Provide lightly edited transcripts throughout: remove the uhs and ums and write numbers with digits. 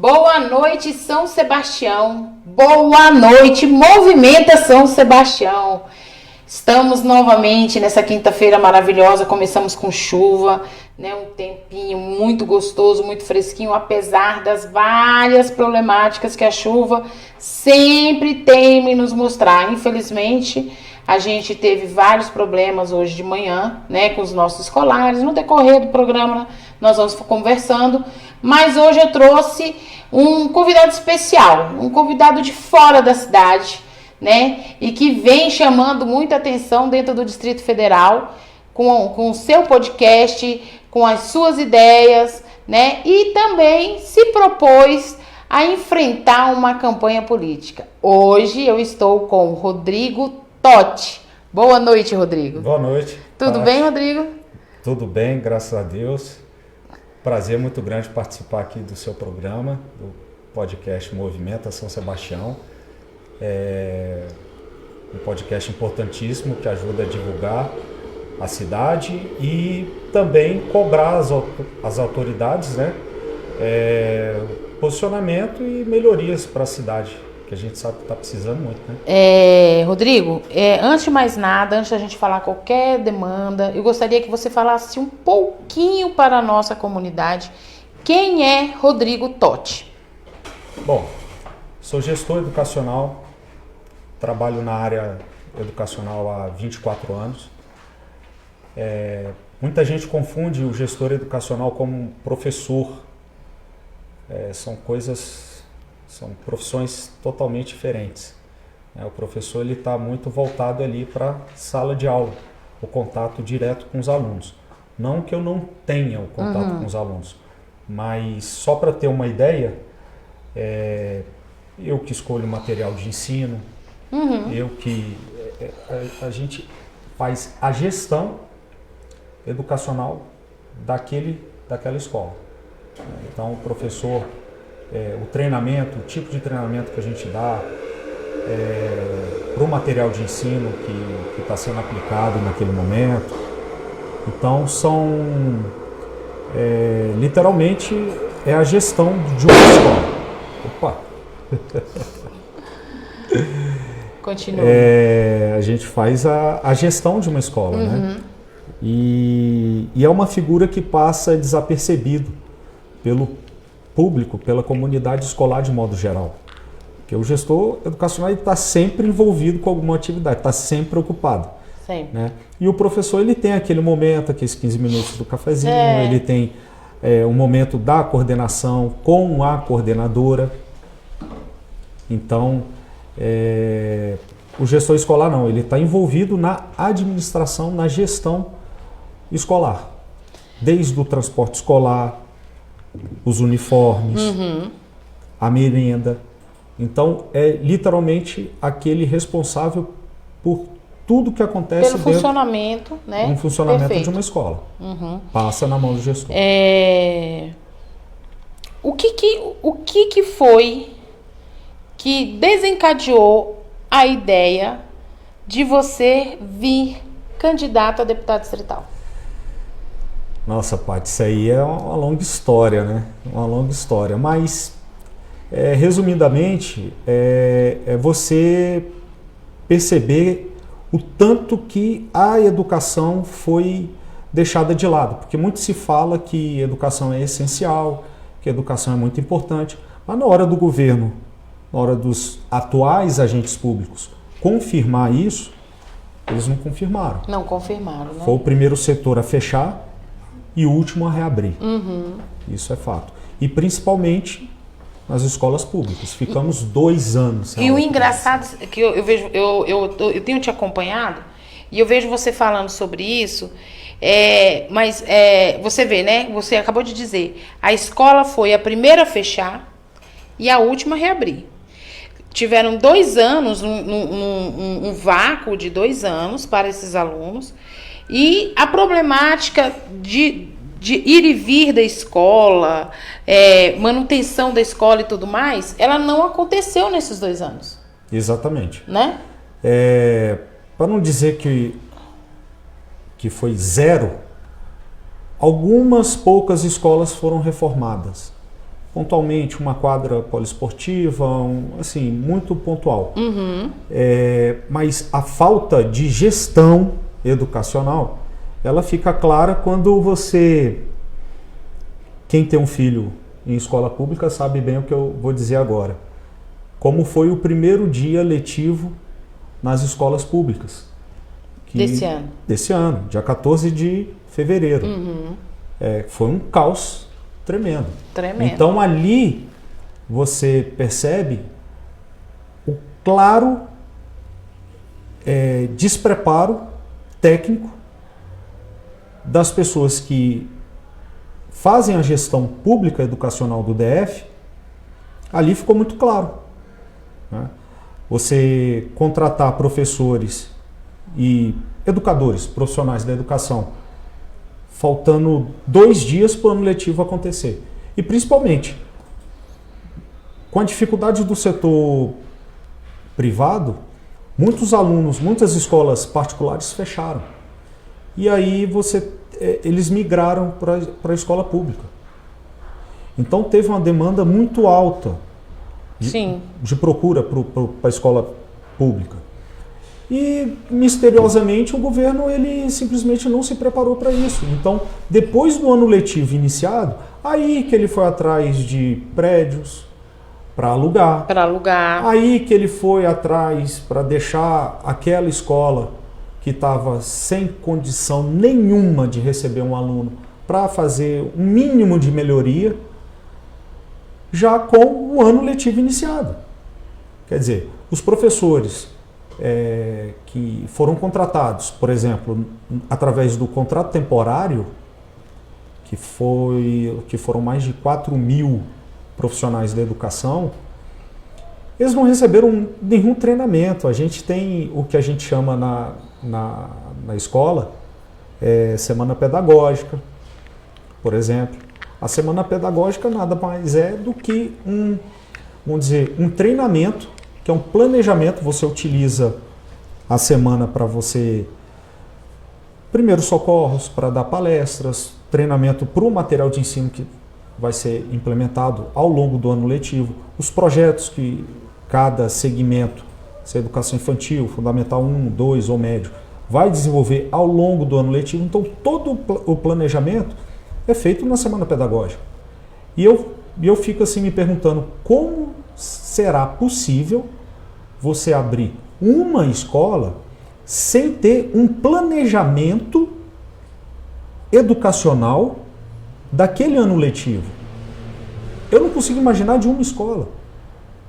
Boa noite, São Sebastião. Boa noite, Movimenta São Sebastião. Estamos novamente nessa quinta-feira maravilhosa. Começamos com chuva, né? Um tempinho muito gostoso, muito fresquinho, apesar das várias problemáticas que a chuva sempre tem nos mostrar. Infelizmente, a gente teve vários problemas hoje de manhã, né, com os nossos escolares. No decorrer do programa, nós vamos conversando. Mas hoje eu trouxe um convidado especial, um convidado de fora da cidade, né? E que vem chamando muita atenção dentro do Distrito Federal, com o seu podcast, com as suas ideias, né? E também se propôs a enfrentar uma campanha política. Hoje eu estou com o Rodrigo Totti. Boa noite, Rodrigo. Boa noite. Tudo bem, Rodrigo? Tudo bem, graças a Deus. Prazer muito grande participar aqui do seu programa, do podcast Movimenta São Sebastião. É um podcast importantíssimo que ajuda a divulgar a cidade e também cobrar as autoridades, né, posicionamento e melhorias para a cidade, que a gente sabe que está precisando muito, né? Rodrigo, antes de mais nada, antes da gente falar qualquer demanda, eu gostaria que você falasse um pouquinho para a nossa comunidade quem é Rodrigo Totti. Bom, sou gestor educacional, trabalho na área educacional há 24 anos. Muita gente confunde o gestor educacional como professor. São profissões totalmente diferentes. O professor está muito voltado ali para a sala de aula, o contato direto com os alunos. Não que eu não tenha o contato com os alunos, mas só para ter uma ideia, eu que escolho o material de ensino, a gente faz a gestão educacional daquela escola. Então o professor, o treinamento, o tipo de treinamento que a gente dá para o material de ensino que está sendo aplicado naquele momento. Então literalmente é a gestão de uma escola. Opa! Continua. A gente faz a gestão de uma escola, né? E é uma figura que passa desapercebido pelo público, pela comunidade escolar de modo geral. Porque o gestor educacional está sempre envolvido com alguma atividade, está sempre ocupado. Sempre. Né? E o professor ele tem aquele momento, aqueles 15 minutos do cafezinho, ele tem o momento da coordenação com a coordenadora. Então, o gestor escolar não, ele está envolvido na administração, na gestão escolar. Desde o transporte escolar, os uniformes, a merenda. Então, é literalmente aquele responsável por tudo que acontece pelo funcionamento, né? No funcionamento Perfeito. de uma escola. Passa na mão do gestor. O que foi que desencadeou a ideia de você vir candidato a deputado distrital? Nossa, Paty, isso aí é uma longa história, né? Uma longa história. Mas, resumidamente, é você perceber o tanto que a educação foi deixada de lado. Porque muito se fala que educação é essencial, que educação é muito importante. Mas na hora do governo, na hora dos atuais agentes públicos confirmar isso, eles não confirmaram. Não confirmaram, né? Foi o primeiro setor a fechar e o último a reabrir. Isso é fato. E principalmente nas escolas públicas. Ficamos 2 anos. E o engraçado é que eu vejo, eu tenho te acompanhado e eu vejo você falando sobre isso, mas você vê, né? Você acabou de dizer, a escola foi a primeira a fechar e a última a reabrir. Tiveram 2 anos, um vácuo de 2 anos para esses alunos. E a problemática de ir e vir da escola, manutenção da escola e tudo mais, ela não aconteceu nesses 2 anos. Exatamente. Né? Para não dizer que foi zero, algumas poucas escolas foram reformadas. pontualmente uma quadra poliesportiva, assim, muito pontual. Mas a falta de gestão educacional, ela fica clara quando quem tem um filho em escola pública sabe bem o que eu vou dizer agora. Como foi o primeiro dia letivo nas escolas públicas. Desse ano, dia 14 de fevereiro. Foi um caos tremendo. Então ali você percebe o claro despreparo técnico das pessoas que fazem a gestão pública educacional do DF. Ali ficou muito claro, né? Você contratar professores e educadores, profissionais da educação, faltando 2 dias para o ano letivo acontecer. E principalmente, com a dificuldade do setor privado, muitos alunos, muitas escolas particulares fecharam. E aí eles migraram para a escola pública. Então teve uma demanda muito alta de procura para a escola pública. E, misteriosamente, o governo ele simplesmente não se preparou para isso. Então, depois do ano letivo iniciado, aí que ele foi atrás de prédios para alugar. Aí que ele foi atrás para deixar aquela escola que estava sem condição nenhuma de receber um aluno para fazer um mínimo de melhoria, já com o ano letivo iniciado. Quer dizer, os professores que foram contratados, por exemplo, através do contrato temporário, que foram mais de 4.000 profissionais da educação, eles não receberam nenhum treinamento. A gente tem o que a gente chama na escola semana pedagógica, por exemplo. A semana pedagógica nada mais é do que um treinamento, que é um planejamento. Você utiliza a semana para você, primeiros socorros, para dar palestras, treinamento para o material de ensino que vai ser implementado ao longo do ano letivo, os projetos que cada segmento, se é educação infantil, fundamental 1, 2 ou médio, vai desenvolver ao longo do ano letivo. Então todo o planejamento é feito na semana pedagógica. E eu fico assim me perguntando como será possível você abrir uma escola sem ter um planejamento educacional daquele ano letivo. Eu não consigo imaginar de uma escola.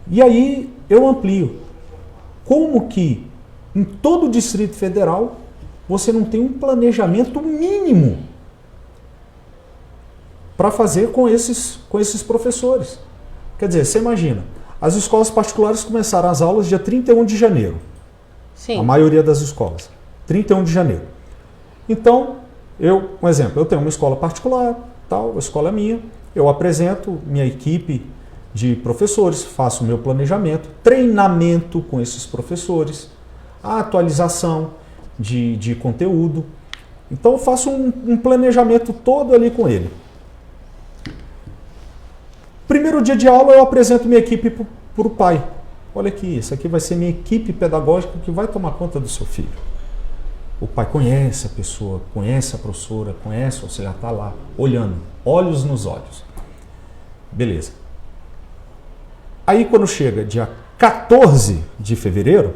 E aí eu amplio. Como que em todo o Distrito Federal você não tem um planejamento mínimo para fazer com esses professores? Quer dizer, você imagina, as escolas particulares começaram as aulas dia 31 de janeiro. Sim. A maioria das escolas. 31 de janeiro. Então, um exemplo, eu tenho uma escola particular, a escola é minha, eu apresento minha equipe de professores, faço o meu planejamento, treinamento com esses professores, a atualização de conteúdo. Então eu faço um planejamento todo ali com ele. Primeiro dia de aula eu apresento minha equipe para o pai. Olha aqui, isso aqui vai ser minha equipe pedagógica que vai tomar conta do seu filho. O pai conhece a pessoa, conhece a professora, conhece o auxiliar, está lá, olhando, olhos nos olhos. Beleza. Aí quando chega dia 14 de fevereiro,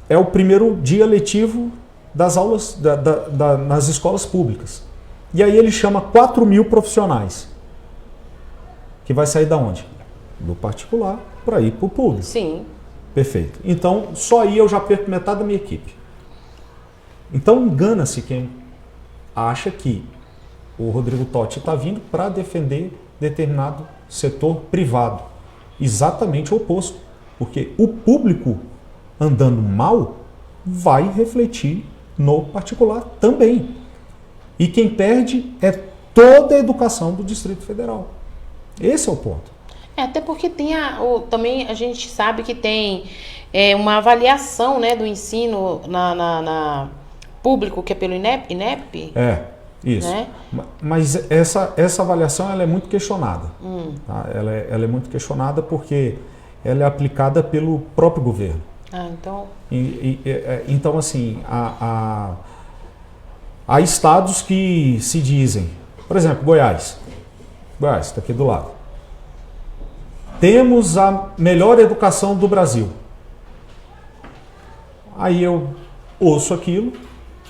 é o primeiro dia letivo das aulas nas escolas públicas. E aí ele chama 4.000 profissionais. Que vai sair da onde? Do particular para ir para o público. Sim. Perfeito. Então, só aí eu já perco metade da minha equipe. Então, engana-se quem acha que o Rodrigo Totti está vindo para defender determinado setor privado. Exatamente o oposto. Porque o público andando mal vai refletir no particular também. E quem perde é toda a educação do Distrito Federal. Esse é o ponto. Até porque também a gente sabe que tem uma avaliação, né, do ensino na público, que é pelo INEP? Isso. Né? Mas essa avaliação ela é muito questionada. Tá? Ela é muito questionada porque ela é aplicada pelo próprio governo. Então... Então, assim, há estados que se dizem, por exemplo, Goiás. Goiás, está aqui do lado. Temos a melhor educação do Brasil. Aí eu ouço aquilo,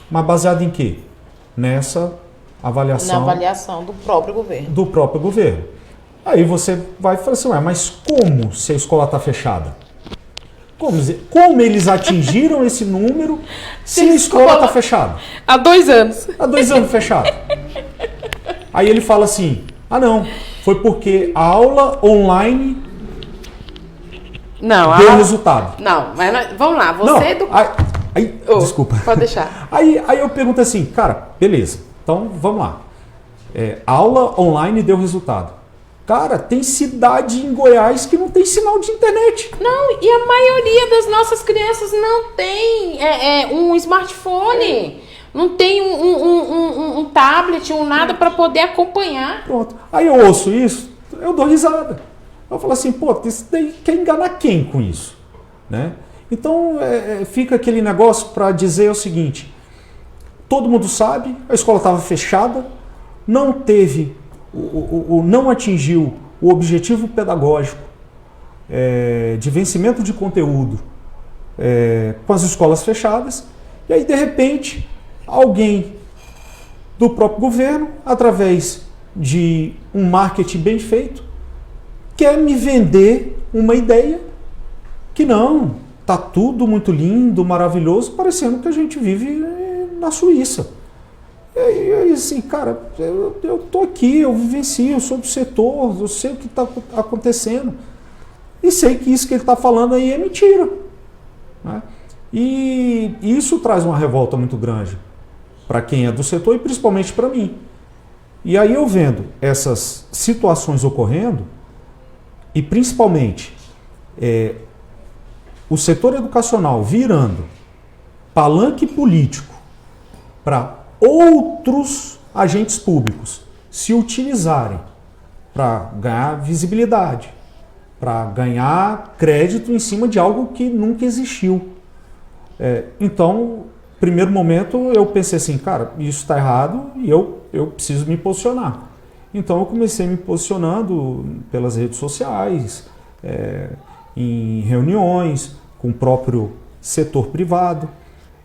mas baseado em quê? Nessa avaliação. Na avaliação do próprio governo. Do próprio governo. Aí você vai falar assim, mas como se a escola está fechada? Como eles atingiram esse número se a escola está fechada? Há 2 anos. Há 2 anos fechada. Aí ele fala assim, não, foi porque a aula online deu resultado. Não, mas vamos lá, você... Desculpa. Pode deixar. Aí eu pergunto assim, cara, beleza, então vamos lá. Aula online deu resultado. Cara, tem cidade em Goiás que não tem sinal de internet. Não, e a maioria das nossas crianças não tem um smartphone, não tem um tablet, nada para poder acompanhar. Pronto. Aí eu ouço isso, eu dou risada. Eu falo assim, isso daí quer enganar quem com isso? Né? Então fica aquele negócio para dizer o seguinte, todo mundo sabe, a escola estava fechada, não teve... não atingiu o objetivo pedagógico de vencimento de conteúdo com as escolas fechadas, e aí de repente alguém do próprio governo, através de um marketing bem feito, quer me vender uma ideia que não, tá tudo muito lindo, maravilhoso, parecendo que a gente vive na Suíça. E assim, cara, eu tô aqui, eu vivencio, eu sou do setor, eu sei o que está acontecendo. E sei que isso que ele está falando aí é mentira. Né? E isso traz uma revolta muito grande para quem é do setor e principalmente para mim. E aí eu vendo essas situações ocorrendo, e principalmente o setor educacional virando palanque político para outros agentes públicos se utilizarem para ganhar visibilidade, para ganhar crédito em cima de algo que nunca existiu. Então, primeiro momento, eu pensei assim, cara, isso está errado e eu preciso me posicionar. Então, eu comecei me posicionando pelas redes sociais, em reuniões com o próprio setor privado,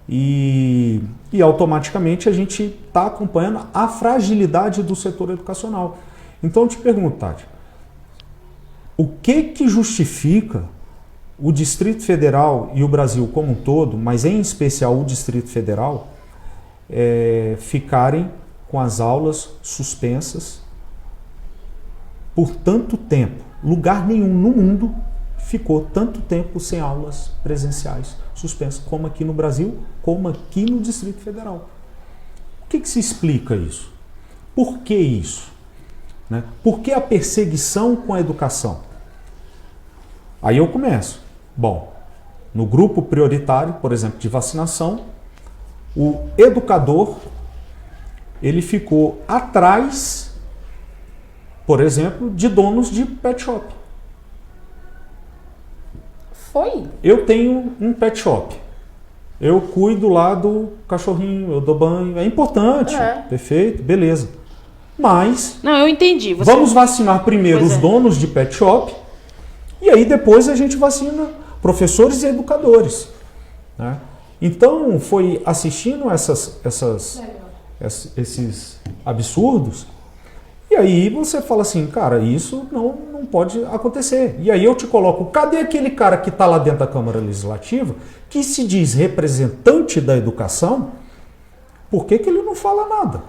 e automaticamente a gente está acompanhando a fragilidade do setor educacional. Então eu te pergunto, Tati, o que justifica o Distrito Federal e o Brasil como um todo, mas em especial o Distrito Federal, ficarem com as aulas suspensas por tanto tempo? Lugar nenhum no mundo ficou tanto tempo sem aulas presenciais suspensas, como aqui no Brasil, como aqui no Distrito Federal. O que se explica isso? Por que isso? Né? Por que a perseguição com a educação? Aí eu começo. Bom, no grupo prioritário, por exemplo, de vacinação, o educador, ele ficou atrás, por exemplo, de donos de pet shop. Foi? Eu tenho um pet shop. Eu cuido lá do cachorrinho, eu dou banho. É importante. Perfeito, beleza. Mas... Não, eu entendi. Vamos vacinar primeiro os donos de pet shop e aí depois a gente vacina professores e educadores. Né? Então, foi assistindo esses absurdos. E aí você fala assim, cara, isso não pode acontecer. E aí eu te coloco, cadê aquele cara que está lá dentro da Câmara Legislativa, que se diz representante da educação? Por que ele não fala nada?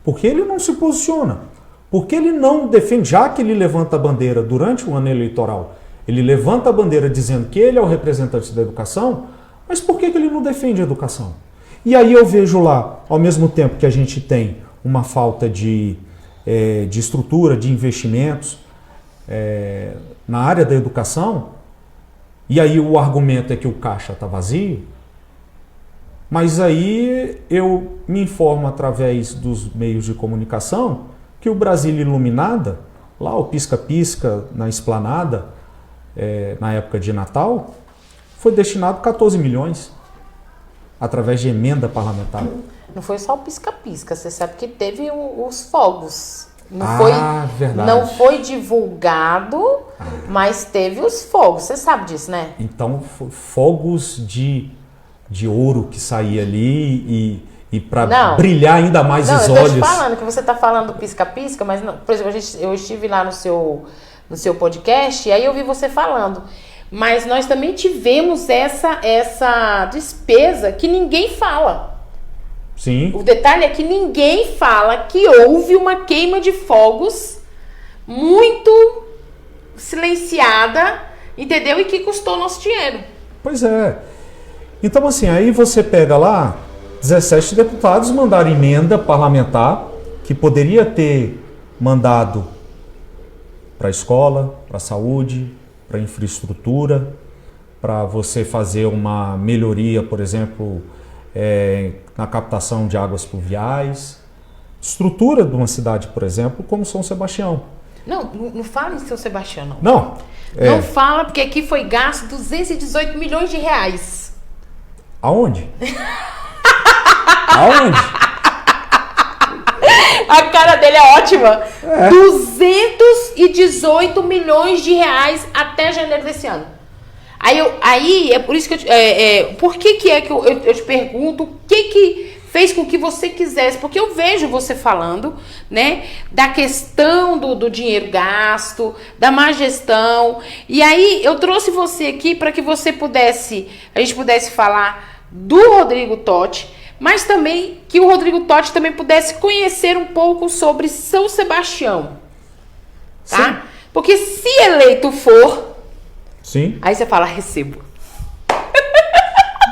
Por que ele não se posiciona? Por que ele não defende, já que ele levanta a bandeira durante o ano eleitoral, ele levanta a bandeira dizendo que ele é o representante da educação, mas por que ele não defende a educação? E aí eu vejo lá, ao mesmo tempo que a gente tem uma falta de estrutura, de investimentos na área da educação, e aí o argumento é que o caixa está vazio, Mas aí eu me informo através dos meios de comunicação que o Brasília Iluminada, lá o Pisca-Pisca na Esplanada, na época de Natal, foi destinado 14 milhões através de emenda parlamentar. Não foi só o pisca-pisca, você sabe que teve os fogos. Verdade. Não foi divulgado, mas teve os fogos. Você sabe disso, né? Então, fogos de ouro que saía ali e para brilhar ainda mais os eu olhos. tô te falando que você tá falando do pisca-pisca, mas não, por exemplo, eu estive lá no seu podcast e aí eu vi você falando. Mas nós também tivemos essa despesa que ninguém fala. Sim. O detalhe é que ninguém fala que houve uma queima de fogos muito silenciada, entendeu? E que custou nosso dinheiro. Pois é. Então, assim, aí você pega lá, 17 deputados mandaram emenda parlamentar que poderia ter mandado para a escola, para a saúde, para a infraestrutura, para você fazer uma melhoria, por exemplo, na captação de águas pluviais, estrutura de uma cidade, por exemplo, como São Sebastião. Não fala em São Sebastião, não. Não. Não fala, porque aqui foi gasto 218 milhões de reais. Aonde? Aonde? A cara dele é ótima. 218 milhões de reais até janeiro desse ano. Aí é por isso que por que eu te pergunto o que fez com que você quisesse, porque eu vejo você falando, né, da questão do dinheiro gasto, da má gestão, e aí eu trouxe você aqui para que a gente pudesse falar do Rodrigo Totti, mas também que o Rodrigo Totti também pudesse conhecer um pouco sobre São Sebastião, tá? Sim. Porque se eleito for, sim, aí você fala, recebo.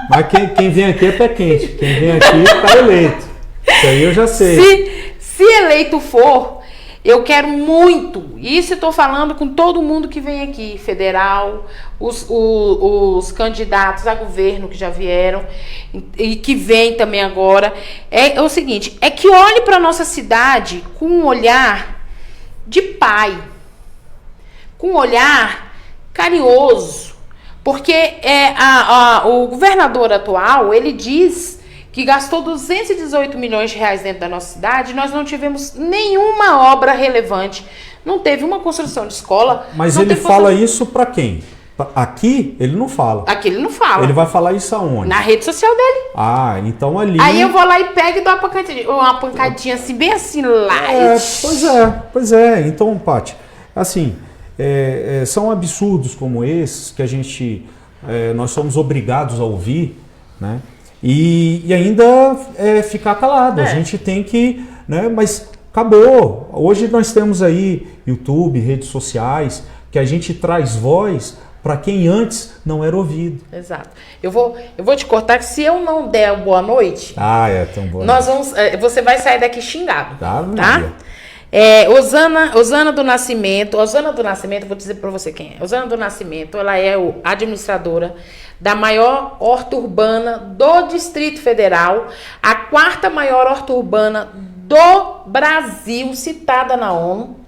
Mas quem vem aqui é pé quente. Quem vem aqui está eleito. Isso aí eu já sei. Se eleito for, eu quero muito. Isso eu estou falando com todo mundo que vem aqui. Federal, os candidatos a governo que já vieram e que vem também agora. É o seguinte, é que olhe para a nossa cidade com um olhar de pai. Com um olhar carinhoso. Porque o governador atual, ele diz que gastou 218 milhões de reais dentro da nossa cidade e nós não tivemos nenhuma obra relevante. Não teve uma construção de escola. Mas ele fala isso para quem? Aqui ele não fala. Aqui ele não fala. Ele vai falar isso aonde? Na rede social dele. Ah, então ali... Aí eu vou lá e pego e dou uma pancadinha assim, bem assim, light. Pois é. Então, Paty, assim... são absurdos como esses que nós somos obrigados a ouvir, né? E ainda ficar calado. A gente tem que, né? Mas acabou. Hoje nós temos aí YouTube, redes sociais, que a gente traz voz para quem antes não era ouvido. Exato. Eu vou te cortar que se eu não der boa noite, tão boa. Você vai sair daqui xingado, tá? Maria. Osana do Nascimento, vou dizer para você quem é. Osana do Nascimento, ela é administradora da maior horta urbana do Distrito Federal, a 4ª maior horta urbana do Brasil, citada na ONU.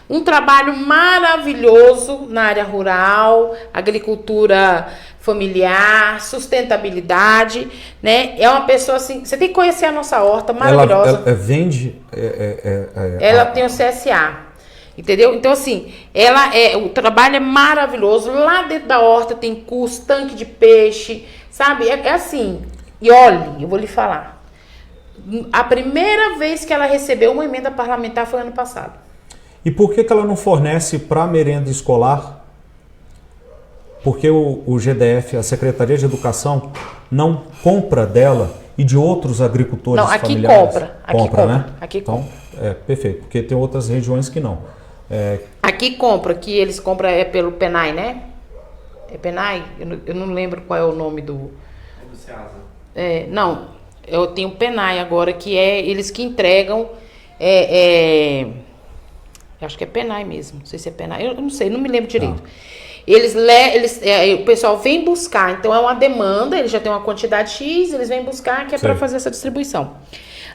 Um trabalho maravilhoso na área rural, agricultura familiar, sustentabilidade, né? É uma pessoa assim, você tem que conhecer a nossa horta maravilhosa. Ela vende... Ela tem o CSA, entendeu? Então assim, o trabalho é maravilhoso. Lá dentro da horta tem curso, tanque de peixe, sabe? É assim, e olhe, eu vou lhe falar. A primeira vez que ela recebeu uma emenda parlamentar foi ano passado. E por que ela não fornece para merenda escolar? Porque o GDF, a Secretaria de Educação, não compra dela e de outros agricultores familiares? Compra, né? Aqui compra. Então, perfeito, porque tem outras regiões que não. Aqui compra, que eles compram pelo PENAI, né? É PENAI? Eu não lembro qual é o nome do... do Ceasa. Não, eu tenho o PENAI agora, que é eles que entregam... Eu acho que é PENAI mesmo, não sei se é PENAI, eu não sei, não me lembro direito. o pessoal vem buscar, então é uma demanda, eles já têm uma quantidade X, eles vêm buscar, que é para fazer essa distribuição.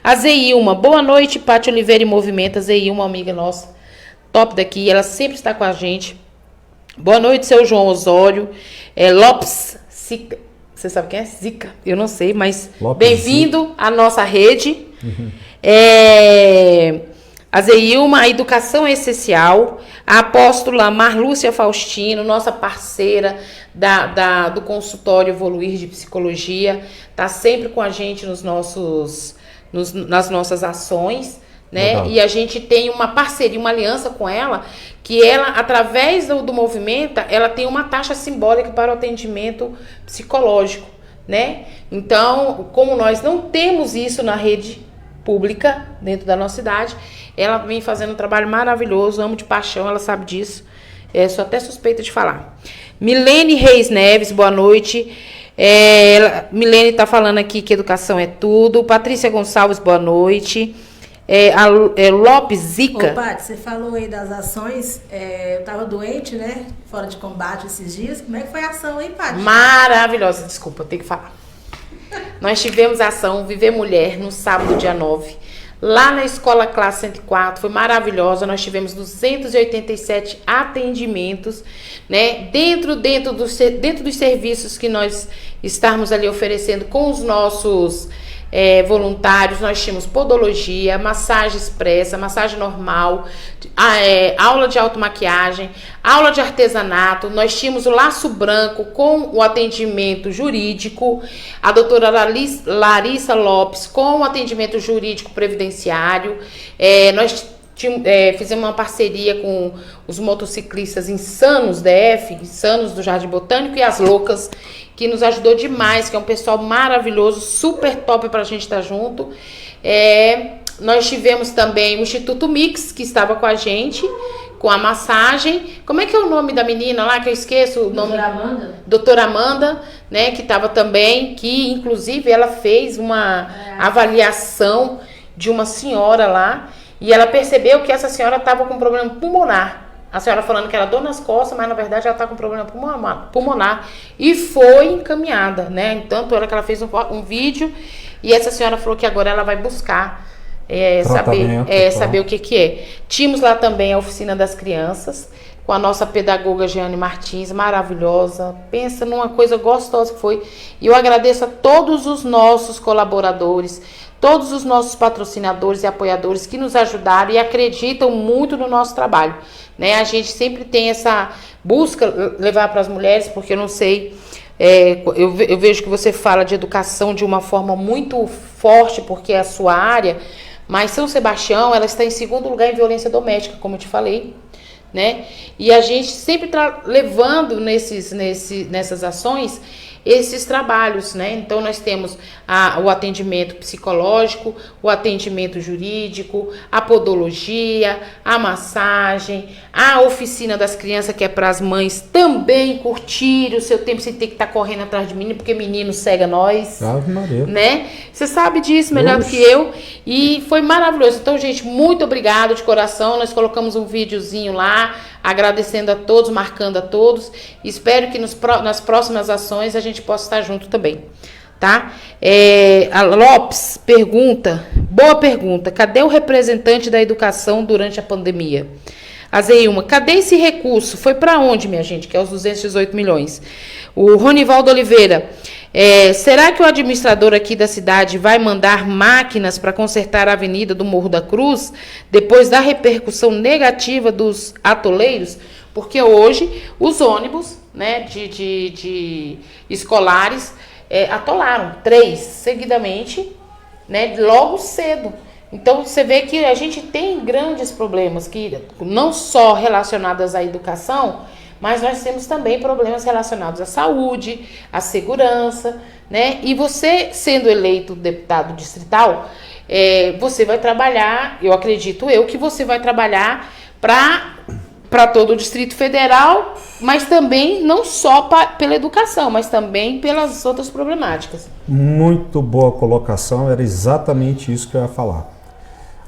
A Zeilma, boa noite, Pátio Oliveira e Movimento. A Zeilma, uma amiga nossa, top daqui, ela sempre está com a gente. Boa noite, seu João Osório. Lopes Zica. Você sabe quem é? Zica? Eu não sei, mas bem-vindo à nossa rede. A Zeilma, a educação é essencial. A apóstola Marlúcia Faustino, nossa parceira do consultório Evoluir de Psicologia, está sempre com a gente nas nossas ações, né? Legal. E a gente tem uma parceria, uma aliança com ela, que ela, através do movimento, ela tem uma taxa simbólica para o atendimento psicológico, né? Então, como nós não temos isso na rede pública dentro da nossa cidade, ela vem fazendo um trabalho maravilhoso, amo de paixão, ela sabe disso. Sou até suspeita de falar. Milene Reis Neves, boa noite. Milene está falando aqui que educação é tudo. Patrícia Gonçalves, boa noite. Lopes Zica. Ô, Paty, você falou aí das ações. Eu estava doente, né? Fora de combate esses dias. Como é que foi a ação aí, Paty? Maravilhosa, desculpa, eu tenho que falar. Nós tivemos a ação Viver Mulher no sábado, dia 9. Lá na Escola Classe 104, foi maravilhosa, nós tivemos 287 atendimentos, né? Dentro dos serviços que nós estamos ali oferecendo com os nossos voluntários, nós tínhamos podologia, massagem expressa, massagem normal, aula de automaquiagem, aula de artesanato, nós tínhamos o laço branco com o atendimento jurídico, a doutora Larissa Lopes com o atendimento jurídico previdenciário, nós fizemos uma parceria com os motociclistas Insanos DF, Insanos do Jardim Botânico e as Loucas, que nos ajudou demais, que é um pessoal maravilhoso, super top pra gente estar junto. Nós tivemos também o Instituto Mix, que estava com a gente, com a massagem. Como é que é o nome da menina lá, que eu esqueço o nome? Doutora Amanda. Doutora Amanda, né, que estava também, que inclusive ela fez uma avaliação de uma senhora lá, e ela percebeu que essa senhora estava com problema pulmonar. A senhora falando que era dor nas costas, mas na verdade ela está com problema pulmonar. E foi encaminhada, né? Tanto que ela fez um vídeo e essa senhora falou que agora ela vai buscar saber o que é. Tínhamos lá também a oficina das crianças, com a nossa pedagoga Jeane Martins, maravilhosa. Pensa numa coisa gostosa que foi. E eu agradeço a todos os nossos colaboradores, todos os nossos patrocinadores e apoiadores que nos ajudaram e acreditam muito no nosso trabalho, né? A gente sempre tem essa busca levar para as mulheres, porque eu não sei, eu vejo que você fala de educação de uma forma muito forte, porque é a sua área, mas São Sebastião, ela está em segundo lugar em violência doméstica, como eu te falei, né? E a gente sempre está levando nessas ações esses trabalhos, né? Então nós temos o atendimento psicológico, o atendimento jurídico, a podologia, a massagem, a oficina das crianças, que é para as mães também curtir o seu tempo sem ter que estar correndo atrás de menino, porque menino cega nós, né? Você sabe disso melhor do que eu, e foi maravilhoso. Então, gente, muito obrigado de coração. Nós colocamos um videozinho lá, agradecendo a todos, marcando a todos. Espero que nas próximas ações a gente possa estar junto também, tá? A Lopes pergunta, boa pergunta, cadê o representante da educação durante a pandemia? A Zeilma, cadê esse recurso? Foi para onde, minha gente? Que é os 218 milhões. O Ronivaldo Oliveira, será que o administrador aqui da cidade vai mandar máquinas para consertar a avenida do Morro da Cruz, depois da repercussão negativa dos atoleiros? Porque hoje os ônibus, né, de escolares atolaram 3 seguidamente, né, logo cedo. Então, você vê que a gente tem grandes problemas, que não só relacionados à educação, mas nós temos também problemas relacionados à saúde, à segurança, né? E você, sendo eleito deputado distrital, você vai trabalhar, eu acredito que você vai trabalhar para todo o Distrito Federal, mas também não só pela educação, mas também pelas outras problemáticas. Muito boa colocação, era exatamente isso que eu ia falar.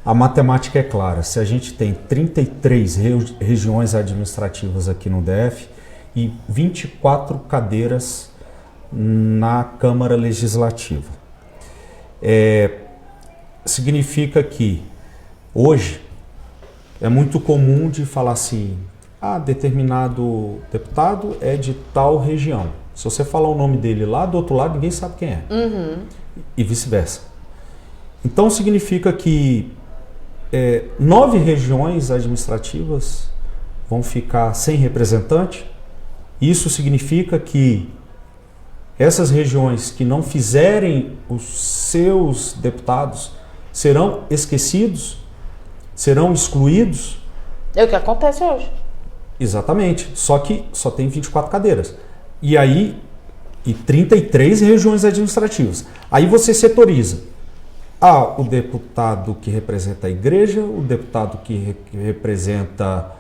A matemática é clara, se a gente tem 33 regiões administrativas aqui no DF e 24 cadeiras na Câmara Legislativa. Significa que hoje é muito comum de falar assim, determinado deputado é de tal região. Se você falar o nome dele lá do outro lado, ninguém sabe quem é. E vice-versa. Então significa que 9 regiões administrativas vão ficar sem representante. Isso significa que essas regiões que não fizerem os seus deputados serão esquecidos, serão excluídos. É o que acontece hoje. Exatamente, só que só tem 24 cadeiras. E 33 regiões administrativas. Aí você setoriza. O deputado que representa a igreja, o deputado que representa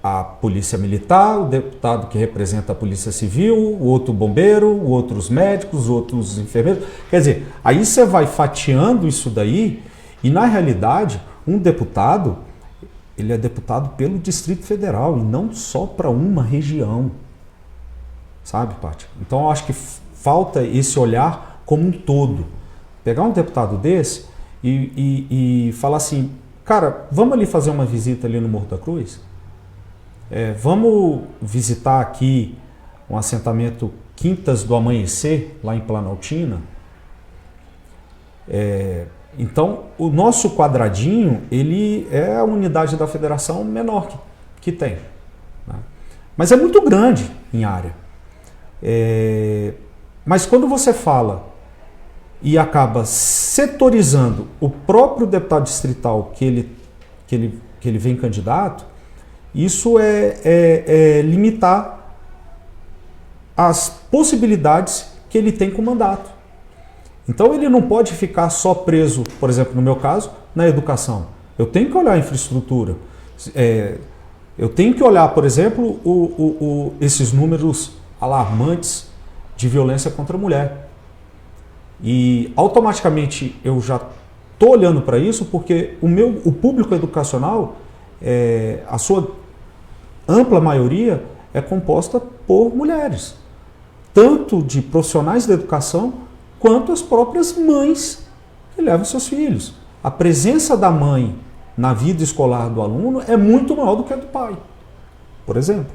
a polícia militar, o deputado que representa a polícia civil, o outro bombeiro, o outros médicos, outros enfermeiros. Quer dizer, aí você vai fatiando isso daí e, na realidade, um deputado, ele é deputado pelo Distrito Federal e não só para uma região. Sabe, Paty? Então, eu acho que falta esse olhar como um todo. Pegar um deputado desse e falar assim, cara, vamos ali fazer uma visita ali no Morro da Cruz? Vamos visitar aqui um assentamento Quintas do Amanhecer, lá em Planaltina? Então, o nosso quadradinho, ele é a unidade da federação menor que tem. Né? Mas é muito grande em área. Mas quando você fala e acaba setorizando o próprio deputado distrital que ele vem candidato, isso é limitar as possibilidades que ele tem com o mandato. Então ele não pode ficar só preso, por exemplo, no meu caso, na educação. Eu tenho que olhar a infraestrutura. Eu tenho que olhar, por exemplo, esses números alarmantes de violência contra a mulher. E automaticamente eu já estou olhando para isso porque o público educacional, a sua ampla maioria, é composta por mulheres. Tanto de profissionais da educação, quanto as próprias mães que levam seus filhos. A presença da mãe na vida escolar do aluno é muito maior do que a do pai, por exemplo.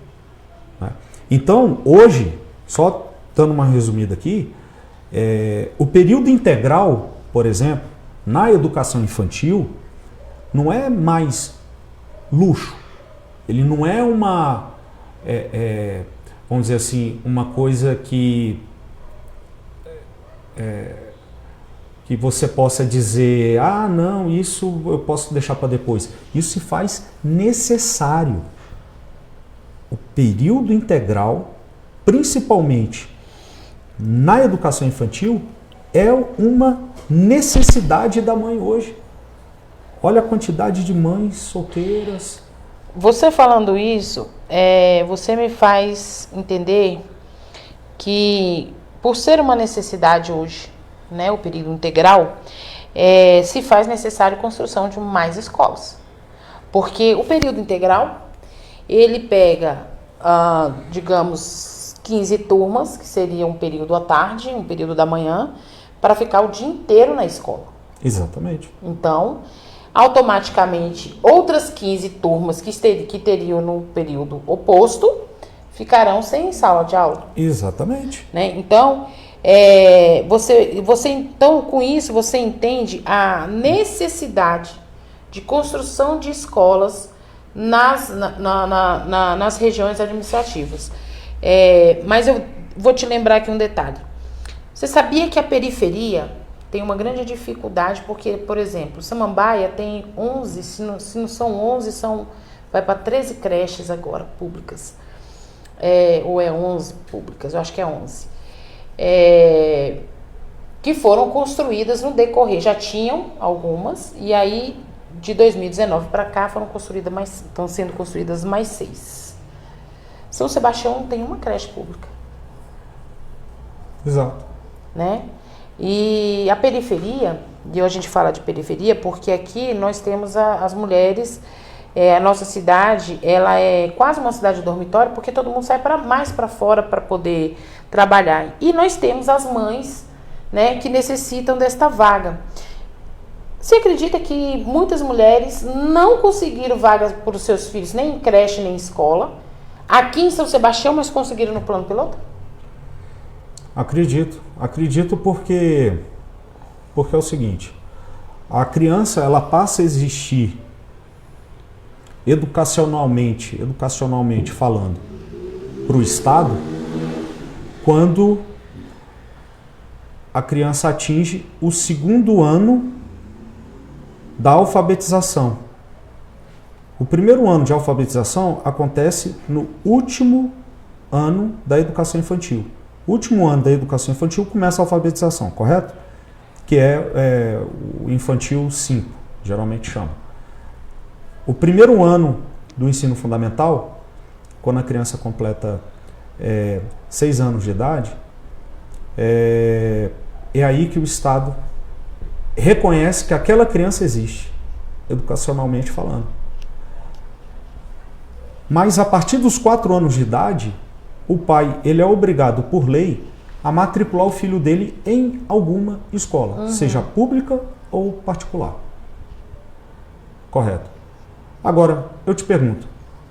Né? Então, hoje, só dando uma resumida aqui, o período integral, por exemplo, na educação infantil, não é mais luxo. Ele não é uma, vamos dizer assim, uma coisa que você possa dizer, não, isso eu posso deixar para depois. Isso se faz necessário. O período integral, principalmente na educação infantil, é uma necessidade da mãe hoje. Olha a quantidade de mães solteiras. Você falando isso, você me faz entender que, por ser uma necessidade hoje, né, o período integral, se faz necessário a construção de mais escolas. Porque o período integral, ele pega, digamos, 15 turmas, que seria um período à tarde, um período da manhã, para ficar o dia inteiro na escola. Exatamente. Então, automaticamente, outras 15 turmas que teriam no período oposto, ficarão sem sala de aula. Exatamente. Né? Então, então, com isso, você entende a necessidade de construção de escolas nas regiões administrativas. Mas eu vou te lembrar aqui um detalhe. Você sabia que a periferia tem uma grande dificuldade, porque, por exemplo, Samambaia tem 11, se não são 11, vai para 13 creches agora, públicas. Ou é 11 públicas, eu acho que é 11. Que foram construídas no decorrer, já tinham algumas, e aí de 2019 para cá estão sendo construídas mais 6. São Sebastião não tem uma creche pública. Exato. Né? E a periferia, e hoje a gente fala de periferia porque aqui nós temos as mulheres A nossa cidade, ela é quase uma cidade dormitório, porque todo mundo sai mais para fora para poder trabalhar. E nós temos as mães, né, que necessitam desta vaga. Você acredita que muitas mulheres não conseguiram vagas para os seus filhos, nem em creche, nem em escola, aqui em São Sebastião, mas conseguiram no plano piloto? Acredito porque é o seguinte, a criança ela passa a existir educacionalmente falando, para o Estado, quando a criança atinge o 2º ano da alfabetização. O 1º ano de alfabetização acontece no último ano da educação infantil. O último ano da educação infantil começa a alfabetização, correto? Que é o infantil 5, geralmente chama. O 1º ano do ensino fundamental, quando a criança completa 6 anos de idade, é aí que o Estado reconhece que aquela criança existe, educacionalmente falando. Mas a partir dos 4 anos de idade, o pai ele é obrigado por lei a matricular o filho dele em alguma escola, seja pública ou particular. Correto. Agora, eu te pergunto,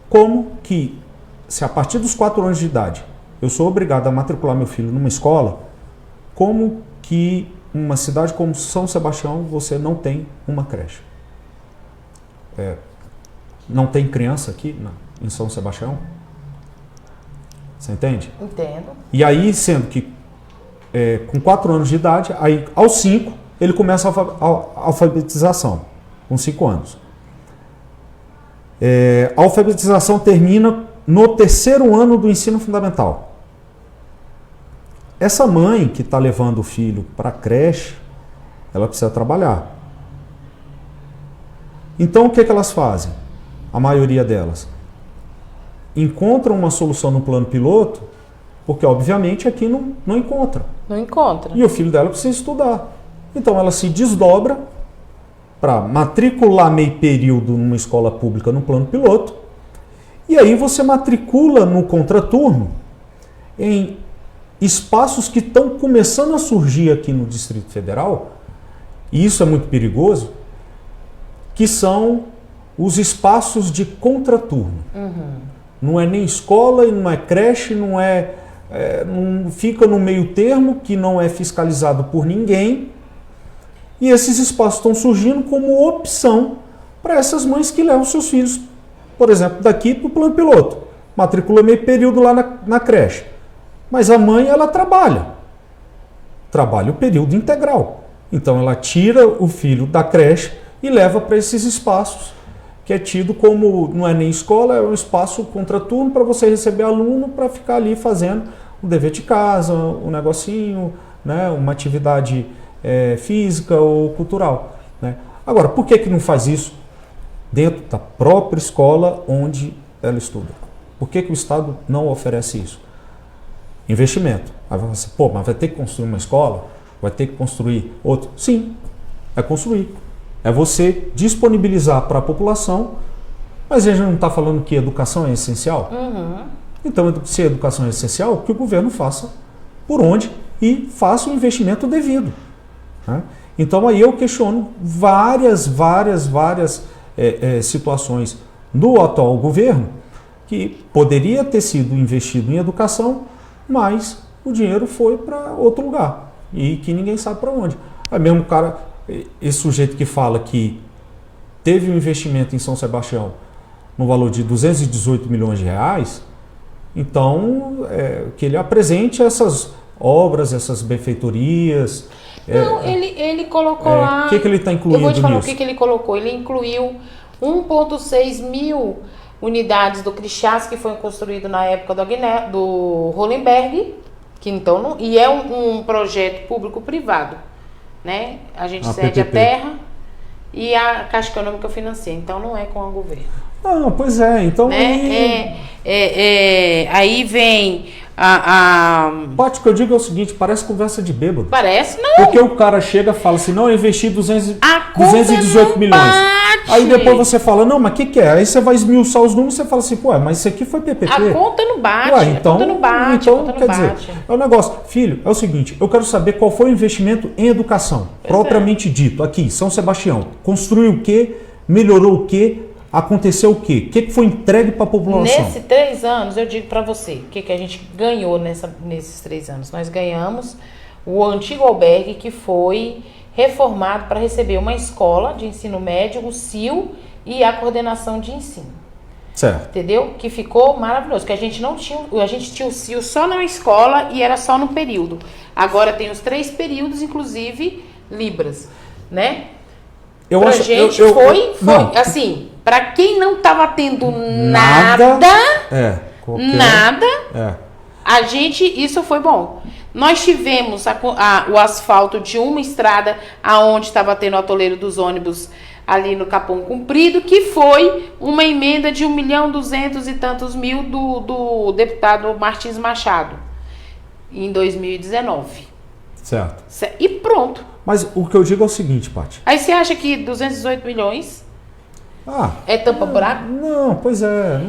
como que, se a partir dos 4 anos de idade eu sou obrigado a matricular meu filho numa escola, como que uma cidade como São Sebastião você não tem uma creche? Não tem criança aqui em São Sebastião? Você entende? Entendo. E aí, sendo que com 4 anos de idade, aí aos 5 ele começa a alfabetização, com 5 anos. A alfabetização termina no 3º ano do ensino fundamental. Essa mãe que está levando o filho para a creche, ela precisa trabalhar. Então o que elas fazem? A maioria delas encontram uma solução no plano piloto, porque obviamente aqui não encontra. Não encontra. E o filho dela precisa estudar. Então ela se desdobra para matricular meio período numa escola pública no plano piloto, e aí você matricula no contraturno em espaços que estão começando a surgir aqui no Distrito Federal, e isso é muito perigoso, que são os espaços de contraturno. Não é nem escola, não é creche, não fica no meio termo, que não é fiscalizado por ninguém. E esses espaços estão surgindo como opção para essas mães que levam seus filhos, por exemplo, daqui para o plano piloto. Matricula meio período lá na creche. Mas a mãe, ela trabalha o período integral. Então ela tira o filho da creche e leva para esses espaços, que é tido como, não é nem escola, é um espaço contraturno para você receber aluno para ficar ali fazendo o dever de casa, um negocinho, né, uma atividade física ou cultural. Né? Agora, por que não faz isso dentro da própria escola onde ela estuda? Por que o Estado não oferece isso? Investimento. Aí vai assim, mas vai ter que construir uma escola? Vai ter que construir outro? Sim, é construir. É você disponibilizar para a população, mas a gente não está falando que educação é essencial? Então, se a educação é essencial, que o governo faça por onde e faça o investimento devido. Né? Então, aí eu questiono várias situações do atual governo que poderia ter sido investido em educação, mas o dinheiro foi para outro lugar e que ninguém sabe para onde. Aí mesmo o cara, esse sujeito que fala que teve um investimento em São Sebastião no valor de 218 milhões de reais, então que ele apresente essas obras, essas benfeitorias. Não, ele colocou lá... O que ele está incluindo nisso? Eu vou te falar o que ele colocou. Ele incluiu 1,6 mil unidades do Crixás, que foi construído na época do Hollenberg, que então e é um projeto público-privado, né? A gente cede a terra e a Caixa Econômica financia, então não é com o governo. Pois é, então... Né? Aí vem Pode, o que eu digo é o seguinte, parece conversa de bêbado. Parece, não. Porque o cara chega e fala assim, não, eu investi 218 não milhões. bate. Aí depois você fala, não, mas o que é? Aí você vai esmiuçar os números e você fala assim, pô, mas isso aqui foi PPP. A conta não bate, Ué, então, a conta não bate, então, a conta não quer bate. dizer, é um negócio. Filho, é o seguinte, eu quero saber qual foi o investimento em educação, propriamente dito, aqui, São Sebastião. Construiu o quê? Melhorou o quê? Aconteceu o quê? O que foi entregue para a população? Nesses 3 anos, eu digo para você, o que a gente ganhou nesses 3 anos? Nós ganhamos o antigo albergue que foi reformado para receber uma escola de ensino médio, o CIL e a coordenação de ensino. Certo. Entendeu? Que ficou maravilhoso, que a gente não tinha, a gente tinha o CIL só na escola e era só no período. Agora tem os 3 períodos, inclusive Libras, né? Pra gente foi assim, para quem não tava tendo nada, a gente, isso foi bom. Nós tivemos o asfalto de uma estrada aonde estava tendo o atoleiro dos ônibus ali no Capão Comprido, que foi uma emenda de 1.200.000 e tantos mil do deputado Martins Machado, em 2019. Certo. E pronto. Mas o que eu digo é o seguinte, Paty. Aí você acha que 218 milhões é tampa-buraco? Não, pois é.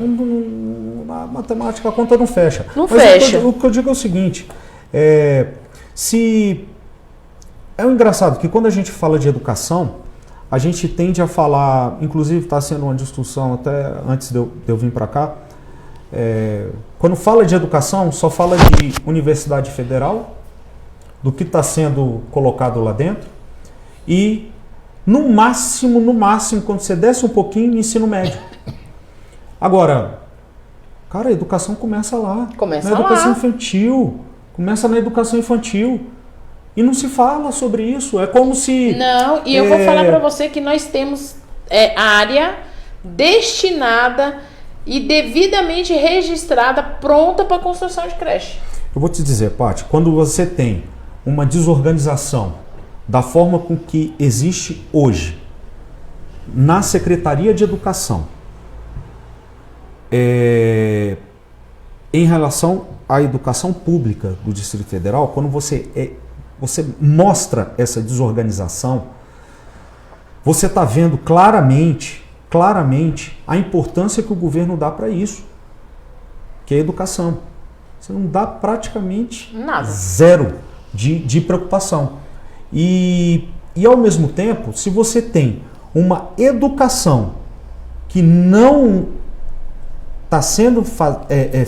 A matemática, a conta não fecha. Não Mas fecha. O que eu digo é o seguinte. É um engraçado que quando a gente fala de educação, a gente tende a falar, inclusive está sendo uma discussão até antes de eu vir para cá, quando fala de educação, só fala de Universidade Federal, do que está sendo colocado lá dentro, e no máximo, quando você desce um pouquinho, ensino médio. Agora, cara, a educação começa lá. Começa na educação lá. infantil. Começa na educação infantil. E não se fala sobre isso. É como se... Não, e eu vou falar para você que nós temos área destinada e devidamente registrada, pronta para construção de creche. Eu vou te dizer, Paty, quando você tem uma desorganização da forma com que existe hoje na Secretaria de Educação em relação à educação pública do Distrito Federal, quando você mostra essa desorganização, você está vendo claramente a importância que o governo dá para isso, que é a educação. Você não dá praticamente nada. Zero de preocupação. E ao mesmo tempo, se você tem uma educação que não está sendo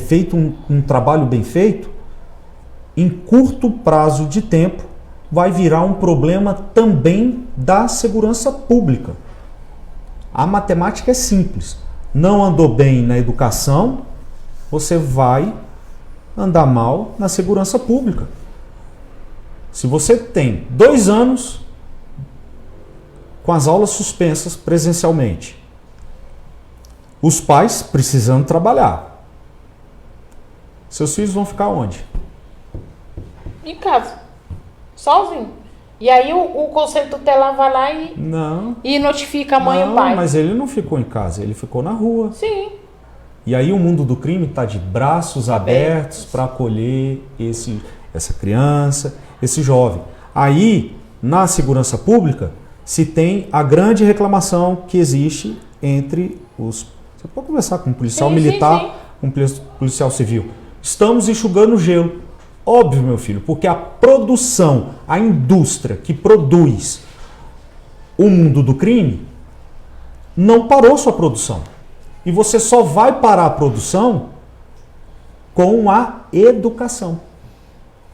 feito um trabalho bem feito, em curto prazo de tempo vai virar um problema também da segurança pública. A matemática é simples. Não andou bem na educação, você vai andar mal na segurança pública. Se você tem 2 anos com as aulas suspensas presencialmente, os pais precisando trabalhar, seus filhos vão ficar onde? Em casa, sozinho. E aí o conselho tutelar vai lá e notifica a mãe e o pai. Mas ele não ficou em casa, ele ficou na rua. Sim. E aí o mundo do crime está de braços abertos para acolher essa criança, esse jovem. Aí, na segurança pública, se tem a grande reclamação que existe entre os... Você pode conversar com um policial militar, com um policial civil. Estamos enxugando gelo. Óbvio, meu filho, porque a produção, a indústria que produz o mundo do crime, não parou sua produção. E você só vai parar a produção com a educação.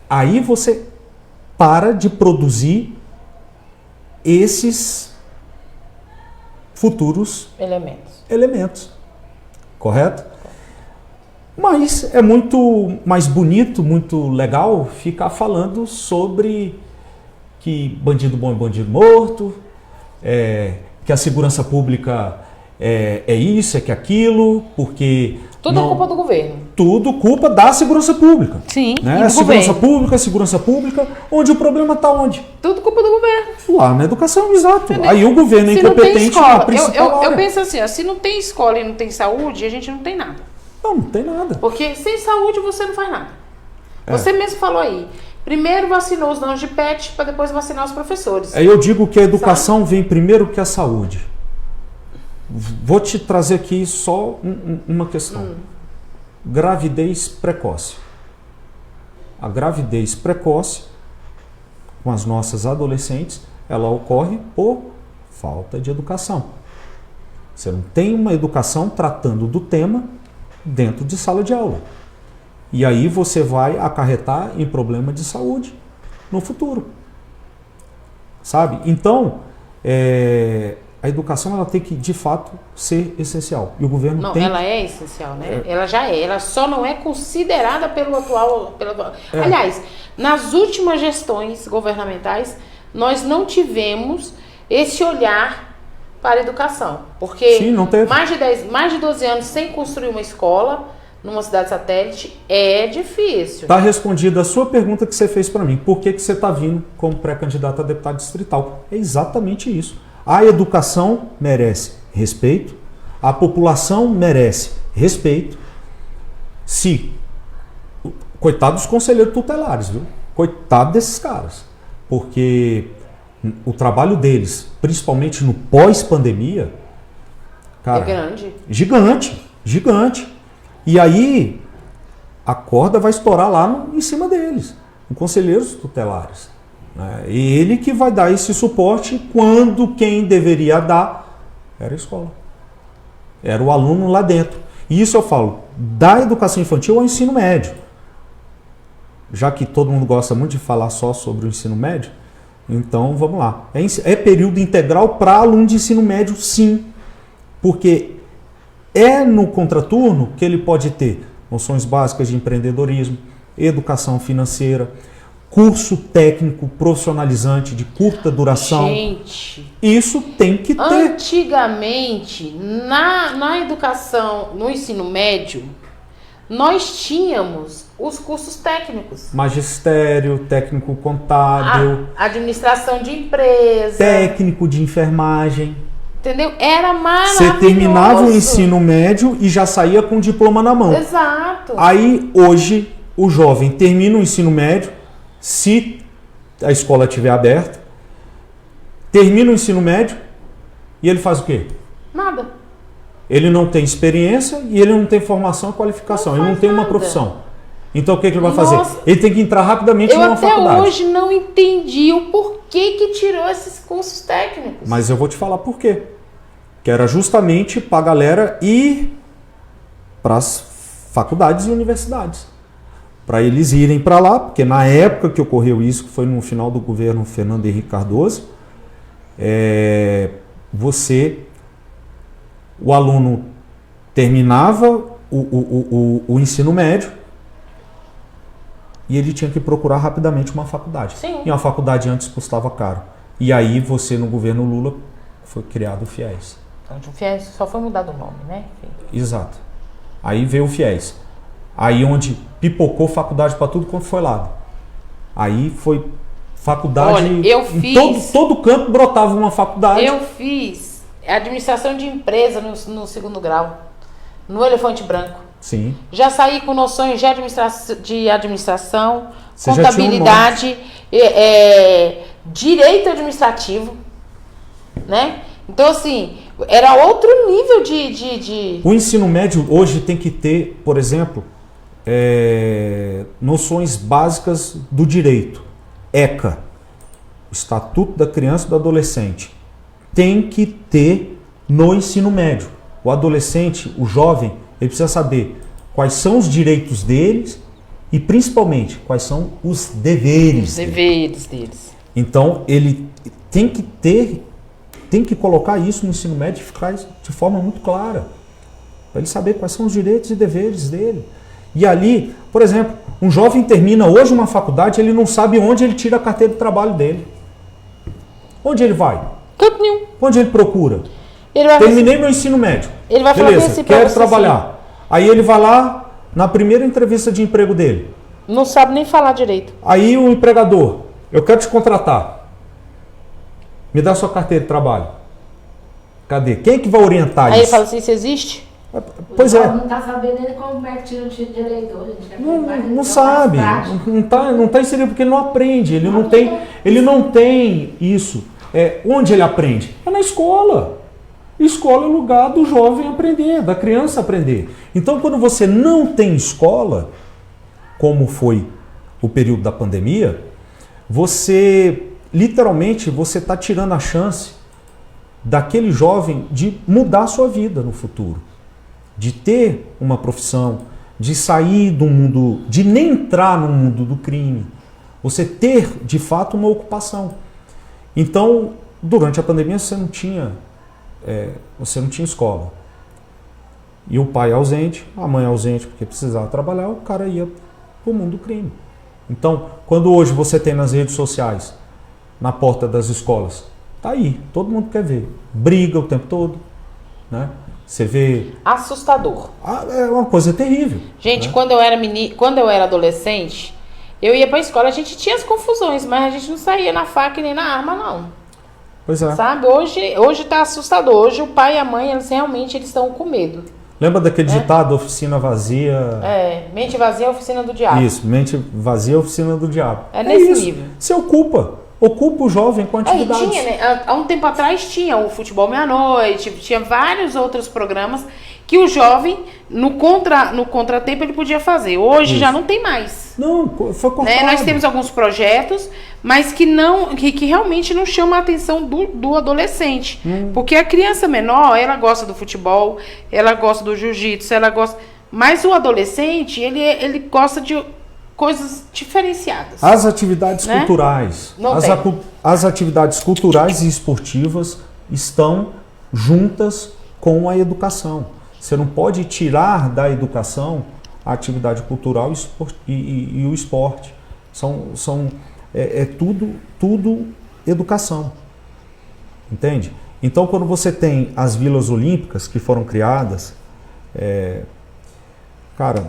Aí você para de produzir esses futuros elementos. Correto? Mas é muito mais bonito, muito legal ficar falando sobre que bandido bom é bandido morto, que a segurança pública é isso, é que aquilo, porque... Tudo é culpa do governo. Tudo culpa da segurança pública. Sim, né? e do Segurança pública, onde o problema está onde? Tudo culpa do governo. Lá na educação, exato. Aí o governo é incompetente na principal área. Eu penso assim, ó, se não tem escola e não tem saúde, a gente não tem nada. Não tem nada. Porque sem saúde você não faz nada. Você mesmo falou aí. Primeiro vacinou os donos de pet para depois vacinar os professores. Eu digo que a educação vem primeiro que a saúde. Vou te trazer aqui só uma questão. Gravidez precoce. A gravidez precoce com as nossas adolescentes, ela ocorre por falta de educação. Você não tem uma educação tratando do tema dentro de sala de aula. E aí você vai acarretar em problema de saúde no futuro. Sabe? Então, a educação ela tem que, de fato, ser essencial. E o governo não, tem... ela é essencial, né? Ela já é. Ela só não é considerada pelo atual... Aliás, nas últimas gestões governamentais, nós não tivemos esse olhar para a educação. Porque Sim, não teve. mais de 12 anos sem construir uma escola numa cidade satélite é difícil. Está respondida a sua pergunta que você fez para mim. Por que você está vindo como pré-candidato a deputado distrital? É exatamente isso. A educação merece respeito, a população merece respeito. Coitado dos conselheiros tutelares, viu? Coitado desses caras. Porque o trabalho deles, principalmente no pós-pandemia, cara, é grande. Gigante. E aí, a corda vai estourar lá em cima deles, com conselheiros tutelares. É ele que vai dar esse suporte quando quem deveria dar era a escola. Era o aluno lá dentro. E isso eu falo, da educação infantil ao ensino médio. Já que todo mundo gosta muito de falar só sobre o ensino médio, então vamos lá. É período integral para aluno de ensino médio, sim. Porque é no contraturno que ele pode ter noções básicas de empreendedorismo, educação financeira, curso técnico profissionalizante de curta duração. Gente, isso tem que ter. Antigamente, na educação, no ensino médio, nós tínhamos os cursos técnicos. Magistério, técnico contábil, administração de empresa, técnico de enfermagem. Entendeu? Era maravilhoso. Você terminava o ensino médio e já saía com o diploma na mão. Exato. Aí, hoje, o jovem termina o ensino médio, se a escola estiver aberta, termina o ensino médio e ele faz o quê? Nada. Ele não tem experiência e ele não tem formação e qualificação. Ele não tem uma profissão. Então, o que ele vai fazer? Ele tem que entrar rapidamente numa faculdade. Eu até hoje não entendi o porquê que tirou esses cursos técnicos. Mas eu vou te falar por quê. Que era justamente para a galera ir para as faculdades e universidades. Para eles irem para lá, porque na época que ocorreu isso, que foi no final do governo Fernando Henrique Cardoso, o aluno terminava o ensino médio e ele tinha que procurar rapidamente uma faculdade. Sim. E uma faculdade antes custava caro. E aí você, no governo Lula, foi criado o FIES. Então, o FIES só foi mudado o nome, né? Exato. Aí veio o FIES. Aí onde pipocou faculdade para tudo quanto foi lado. Aí foi faculdade... Olha, eu fiz... Em todo canto brotava uma faculdade. Eu fiz administração de empresa no segundo grau, no Elefante Branco. Sim. Já saí com noções de administração, Você contabilidade, direito administrativo, né? Então, assim, era outro nível de... O ensino médio hoje tem que ter, por exemplo, noções básicas do direito. ECA, Estatuto da Criança e do Adolescente. Tem que ter no ensino médio. O adolescente, o jovem, ele precisa saber quais são os direitos deles e, principalmente, quais são os deveres deles. Então, ele tem que colocar isso no ensino médio e ficar de forma muito clara, para ele saber quais são os direitos e deveres dele. E ali, por exemplo, um jovem termina hoje uma faculdade, ele não sabe onde ele tira a carteira de trabalho dele. Onde ele vai? Canto nenhum. Onde ele procura? Terminei meu ensino médio. Ele vai falar beleza, assim, quero trabalhar. Aí ele vai lá na primeira entrevista de emprego dele. Não sabe nem falar direito. Aí o empregador, eu quero te contratar. Me dá sua carteira de trabalho. Cadê? Quem é que vai orientar isso? Aí ele fala assim, isso existe? Pois é. Não está sabendo nem como é que tira o título de eleitor, gente. Não sabe, não tá inserido porque ele não aprende, ele não tem isso. Onde ele aprende? É na escola. Escola é o lugar do jovem aprender, da criança aprender. Então, quando você não tem escola, como foi o período da pandemia, literalmente, você está tirando a chance daquele jovem de mudar a sua vida no futuro, de ter uma profissão, de sair do mundo, de nem entrar no mundo do crime, você ter, de fato, uma ocupação. Então, durante a pandemia, você não tinha escola. E o pai ausente, a mãe ausente porque precisava trabalhar, o cara ia para o mundo do crime. Então, quando hoje você tem nas redes sociais, na porta das escolas, tá aí, todo mundo quer ver. Briga o tempo todo, né? Você vê... Assustador. É uma coisa terrível. Gente, né? quando eu era adolescente, eu ia pra escola, a gente tinha as confusões, mas a gente não saía na faca e nem na arma, não. Pois é. Sabe? Hoje tá assustador. Hoje o pai e a mãe, eles estão com medo. Lembra daquele ditado, oficina vazia... Mente vazia é a oficina do diabo. Isso, mente vazia é a oficina do diabo. É nesse nível. Você ocupa o jovem com atividades. E tinha, né? Há um tempo atrás tinha o Futebol Meia-Noite, tinha vários outros programas que o jovem, no contratempo, ele podia fazer. Hoje já não tem mais. Não, foi cortado. Né? Nós temos alguns projetos, mas que realmente não chamam a atenção do adolescente. Porque a criança menor, ela gosta do futebol, ela gosta do jiu-jitsu, ela gosta... Mas o adolescente, ele gosta de coisas diferenciadas. As atividades culturais, Não as atividades culturais e esportivas estão juntas com a educação. Você não pode tirar da educação a atividade cultural e o esporte. Tudo educação. Entende? Então, quando você tem as vilas olímpicas que foram criadas,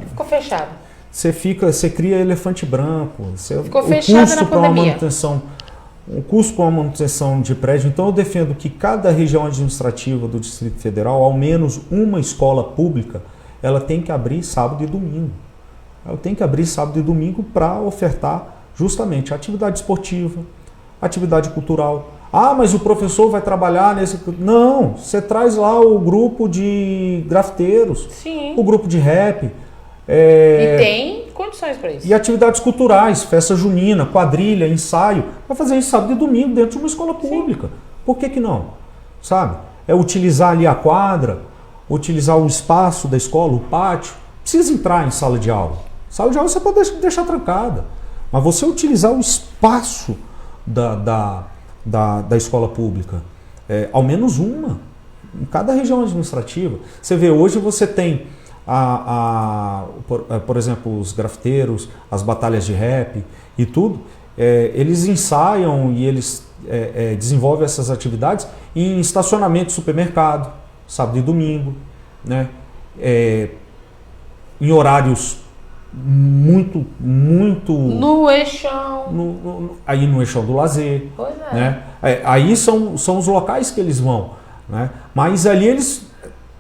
Ficou fechado. Você cria elefante branco. Ficou fechado na pandemia. Um custo com a manutenção de prédio. Então, eu defendo que cada região administrativa do Distrito Federal, ao menos uma escola pública, ela tem que abrir sábado e domingo. Ela tem que abrir sábado e domingo para ofertar justamente atividade esportiva, atividade cultural. Ah, mas o professor vai trabalhar nesse... Não, você traz lá o grupo de grafiteiros, Sim. o grupo de rap. E tem condições para isso. E atividades culturais, festa junina, quadrilha, ensaio. Vai fazer isso sábado e domingo dentro de uma escola pública. Sim. Por que não? Sabe? Utilizar ali a quadra, utilizar o espaço da escola, o pátio. Precisa entrar em sala de aula. Sala de aula você pode deixar trancada. Mas você utilizar o espaço da escola pública, ao menos uma, em cada região administrativa. Você vê, hoje você tem, por exemplo, os grafiteiros, as batalhas de rap e tudo, eles ensaiam e eles desenvolvem essas atividades em estacionamento de supermercado, sábado e domingo, né? Em horários muito no eixão, aí no eixão do lazer, pois é. Né? Aí são os locais que eles vão, né? Mas ali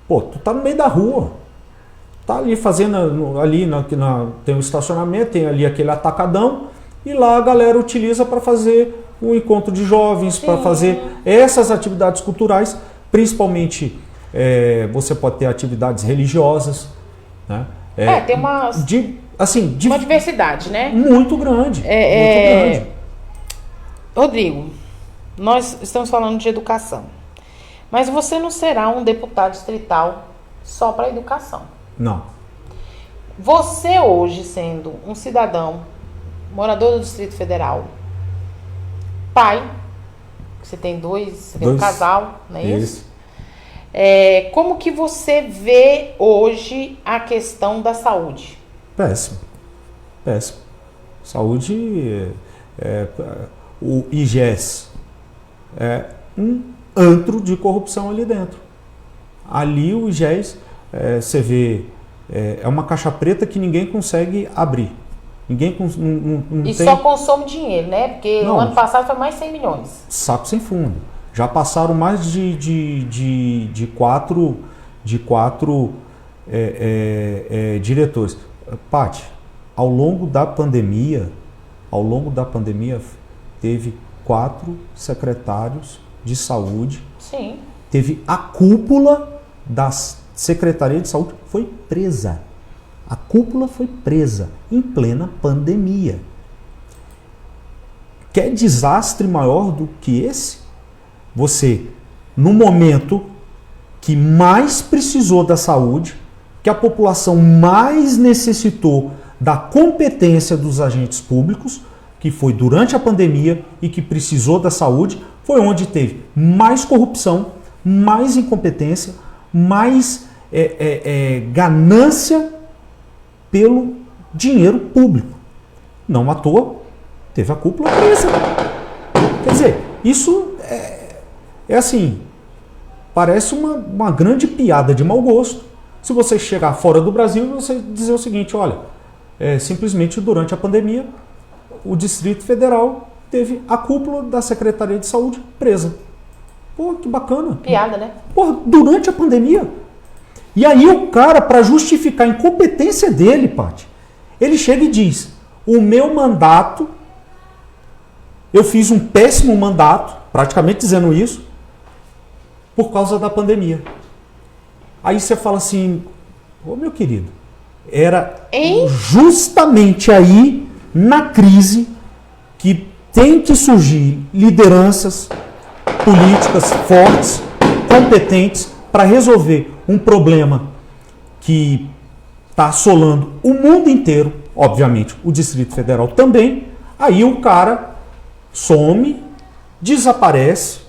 tu tá no meio da rua, tá ali fazendo ali tem um estacionamento, tem ali aquele atacadão e lá a galera utiliza para fazer um encontro de jovens, para fazer essas atividades culturais, principalmente você pode ter atividades religiosas, né? Tem uma diversidade, né? Muito grande. Muito grande. Rodrigo, nós estamos falando de educação, mas você não será um deputado distrital só para educação. Não. Você hoje, sendo um cidadão, morador do Distrito Federal, pai, você tem um casal, não é isso? Como que você vê hoje a questão da saúde? Péssimo. Saúde, o IGES é um antro de corrupção ali dentro. Ali o IGES, você vê, é uma caixa preta que ninguém consegue abrir. Ninguém não tem... só consome dinheiro, né? Porque o ano passado foi mais 100 milhões. Saco sem fundo. Já passaram mais de 4 diretores. Paty, ao longo da pandemia, teve 4 secretários de saúde. Sim. Teve a cúpula da Secretaria de Saúde foi presa. A cúpula foi presa em plena pandemia. Quer desastre maior do que esse? Você, no momento que mais precisou da saúde, que a população mais necessitou da competência dos agentes públicos, que foi durante a pandemia e que precisou da saúde, foi onde teve mais corrupção, mais incompetência, mais ganância pelo dinheiro público. Não à toa, teve a cúpula presa. Quer dizer, isso é assim, parece uma grande piada de mau gosto. Se você chegar fora do Brasil, você dizer o seguinte, olha, simplesmente durante a pandemia, o Distrito Federal teve a cúpula da Secretaria de Saúde presa. Pô, que bacana. Piada, né? Pô, durante a pandemia. E aí o cara, para justificar a incompetência dele, Paty, ele chega e diz, o meu mandato, eu fiz um péssimo mandato, praticamente dizendo isso, por causa da pandemia. Aí você fala assim, ô meu querido, era justamente aí, na crise, que tem que surgir lideranças políticas fortes, competentes, para resolver um problema que está assolando o mundo inteiro, obviamente o Distrito Federal também. Aí o cara some, desaparece,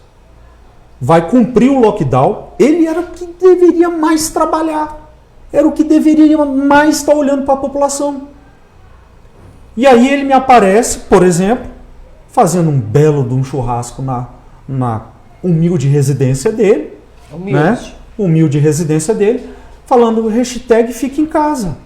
vai cumprir o lockdown. Ele era o que deveria mais trabalhar, era o que deveria mais estar olhando para a população. E aí ele me aparece, por exemplo, fazendo um belo de um churrasco na humilde residência dele, humilde residência dele, falando hashtag fica em casa.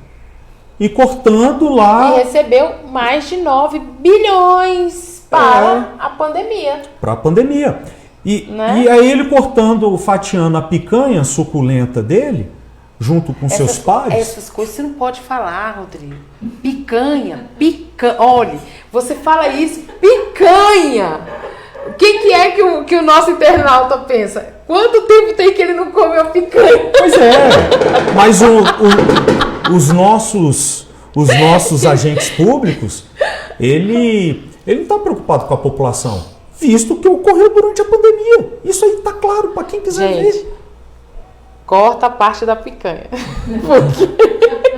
E cortando lá... E recebeu mais de 9 bilhões para a pandemia. Para a pandemia. E aí ele cortando, fatiando a picanha suculenta dele, junto com seus pares... Essas coisas você não pode falar, Rodrigo. Picanha. Olha, você fala isso, picanha. O que é que o nosso internauta pensa? Quanto tempo tem que ele não comeu picanha? Pois é, mas os nossos agentes públicos, ele não está preocupado com a população, visto que ocorreu durante a pandemia. Isso aí está claro para quem quiser ver. Corta a parte da picanha.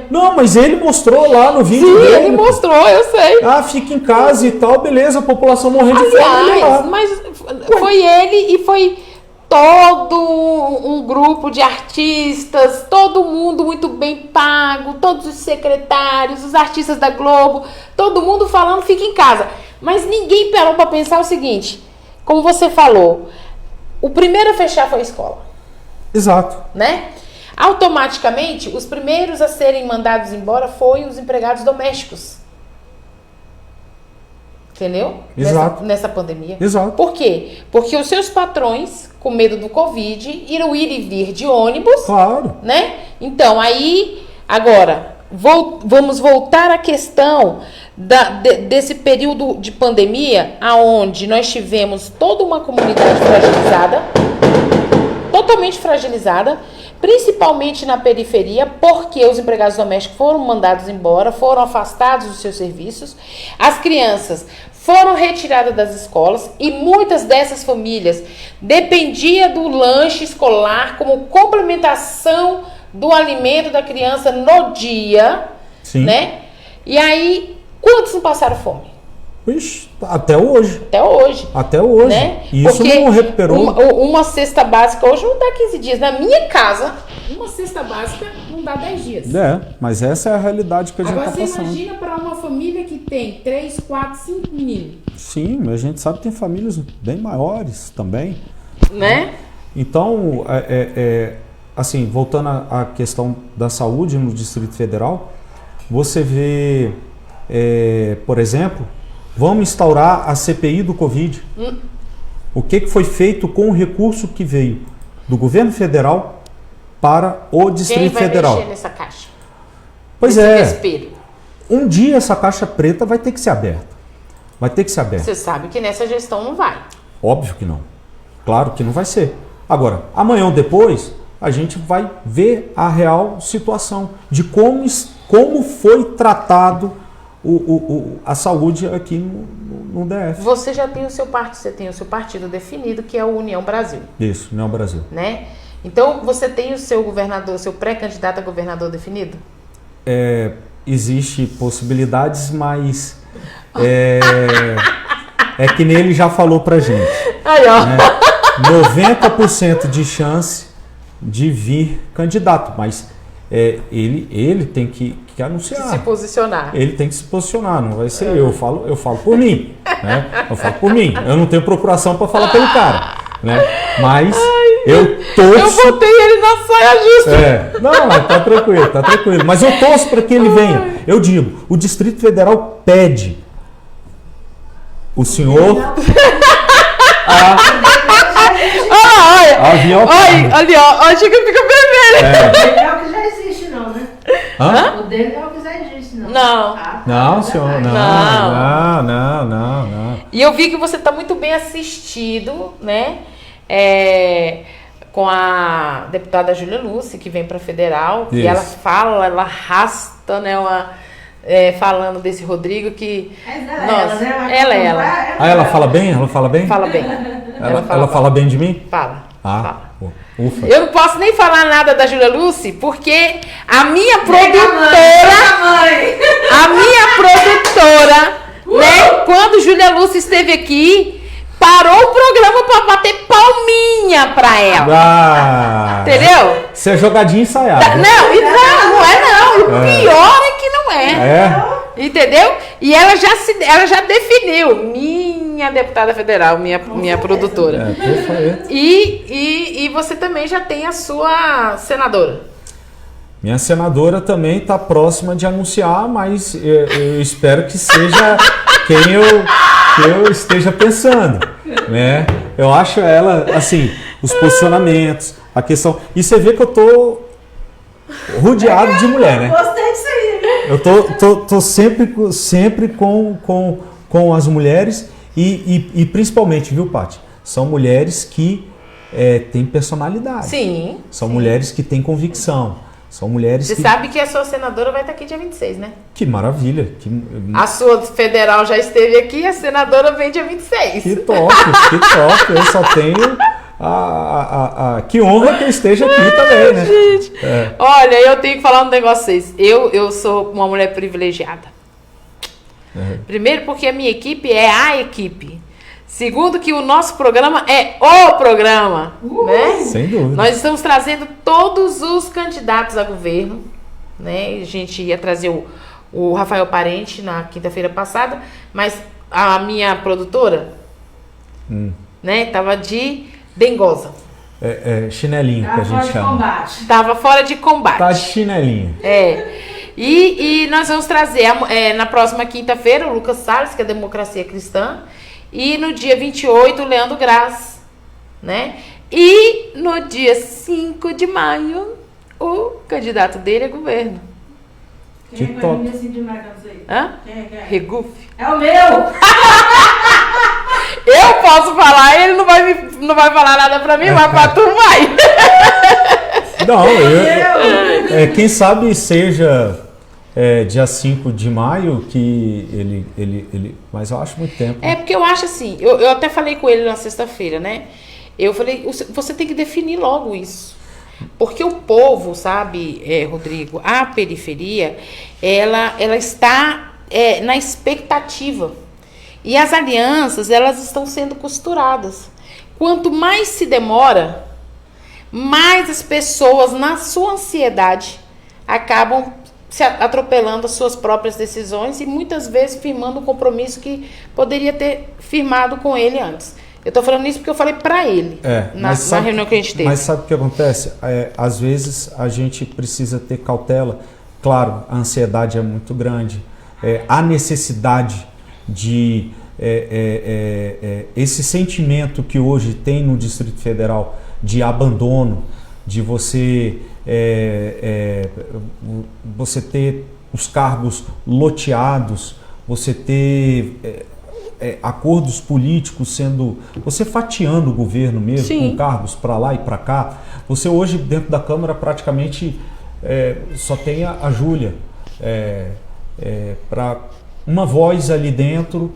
Não, mas ele mostrou lá no vídeo dele. Sim, ele mostrou, eu sei. Ah, fica em casa e tal, beleza, a população morrendo de fome. Mas foi ele e foi todo um grupo de artistas, todo mundo muito bem pago, todos os secretários, os artistas da Globo, todo mundo falando fica em casa. Mas ninguém parou para pensar o seguinte, como você falou, o primeiro a fechar foi a escola. Exato. Né? Automaticamente, os primeiros a serem mandados embora foram os empregados domésticos. Entendeu? Exato. Nessa pandemia. Exato. Por quê? Porque os seus patrões, com medo do Covid, irão ir e vir de ônibus. Claro. Né? Então, aí, agora, vamos voltar à questão desse período de pandemia, aonde nós tivemos toda uma comunidade fragilizada, totalmente fragilizada, principalmente na periferia, porque os empregados domésticos foram mandados embora, foram afastados dos seus serviços, as crianças foram retiradas das escolas e muitas dessas famílias dependiam do lanche escolar como complementação do alimento da criança no dia. Sim. Né? E aí, quantos não passaram fome? Ixi, até hoje. Até hoje. Né? E isso porque não recuperou. Uma cesta básica hoje não dá 15 dias. Na minha casa, uma cesta básica não dá 10 dias. Mas essa é a realidade que a gente está passando. Agora você imagina para uma família que tem 3, 4, 5 meninos. Sim, a gente sabe que tem famílias bem maiores também. Né? Então, assim, voltando à questão da saúde no Distrito Federal, você vê, por exemplo, vamos instaurar a CPI do Covid. O que foi feito com o recurso que veio do governo federal para o Distrito Federal. Quem vai mexer nessa caixa? Pois Nesse é. vespeiro? Um dia essa caixa preta vai ter que ser aberta. Vai ter que ser aberta. Você sabe que nessa gestão não vai. Óbvio que não. Claro que não vai ser. Agora, amanhã ou depois, a gente vai ver a real situação de como foi tratado a saúde aqui no DF. Você já tem o seu partido, você tem o seu partido definido, que é o União Brasil, Isso, União Brasil. né? Então, você tem o seu governador, seu pré-candidato a governador definido? Existe possibilidades, mas é que nem ele já falou pra gente. Aí, ó. Né? 90% de chance de vir candidato, mas ele tem que anunciar. Se posicionar. Ele tem que se posicionar, não vai ser eu falo por mim, né? Eu falo por mim. Eu não tenho procuração para falar pelo cara, né? Mas eu torço. Eu botei ele na saia justa. Não, tá tranquilo. Mas eu torço para que ele venha. Eu digo, o Distrito Federal pede o senhor Olha ali, ó. Chega e fica vermelho. O dele é o que já existe, não, né? Hã? O dele é o que já existe, não. Não. Não, senhor, não. E eu vi que você está muito bem assistido, né? Com a deputada Júlia Lúcia, que vem para federal. Isso. E ela fala, ela arrasta, né? Falando desse Rodrigo que... Ela. Ela fala bem? Fala bem. Ela fala bem de mim? Fala. Ufa. Eu não posso nem falar nada da Júlia Lúcia, porque a minha produtora, né, quando Júlia Lúcia esteve aqui, parou o programa para bater palminha pra ela. Entendeu? Isso é jogadinha ensaiada. Não é não. O pior é que não é. Entendeu? E ela já definiu, minha deputada federal, minha produtora. Perfeito. E você também já tem a sua senadora. Minha senadora também está próxima de anunciar, mas eu espero que seja quem eu esteja pensando, né? Eu acho ela, assim, os posicionamentos, a questão... E você vê que eu tô rodeado de mulher, né? Gostei disso aí. Eu tô sempre com as mulheres e principalmente, viu, Paty? São mulheres que têm personalidade. Sim. São mulheres que têm convicção. São mulheres Você sabe que a sua senadora vai estar aqui dia 26, né? Que maravilha. A sua federal já esteve aqui, a senadora vem dia 26. Que top. Eu só tenho... que honra que eu esteja aqui também, né? Gente. Olha, eu tenho que falar um negócio a vocês. Eu sou uma mulher privilegiada. Primeiro porque a minha equipe é a equipe. Segundo que o nosso programa é o programa. Né? Sem dúvida. Nós estamos trazendo todos os candidatos a governo. Né? A gente ia trazer o Rafael Parente na quinta-feira passada, mas a minha produtora né, tava de dengosa. Chinelinho, que a gente chama. Tava fora de combate. Tá de chinelinho. E nós vamos trazer na próxima quinta-feira o Lucas Salles, que é Democracia Cristã, e no dia 28 o Leandro Graz, né? E no dia 5 de maio o candidato dele é governo. Que top. Hã? Quem é? Regufe. É o meu! Eu posso falar, ele não vai falar nada pra mim, mas pra tu vai. Não, quem sabe seja dia 5 de maio que ele... Mas eu acho muito tempo. Porque eu acho assim, eu até falei com ele na sexta-feira, né? Eu falei, você tem que definir logo isso. Porque o povo, sabe, Rodrigo, a periferia, ela está na expectativa. E as alianças, elas estão sendo costuradas. Quanto mais se demora, mais as pessoas, na sua ansiedade, acabam se atropelando as suas próprias decisões e muitas vezes firmando um compromisso que poderia ter firmado com ele antes. Eu estou falando isso porque eu falei para ele na reunião que a gente teve. Mas sabe o que acontece? Às vezes a gente precisa ter cautela. Claro, a ansiedade é muito grande. A necessidade de... esse sentimento que hoje tem no Distrito Federal de abandono, de você, você ter os cargos loteados, você ter acordos políticos sendo... Você fatiando o governo mesmo, Sim. com cargos para lá e para cá. Você hoje, dentro da Câmara, praticamente só tem a Júlia para uma voz ali dentro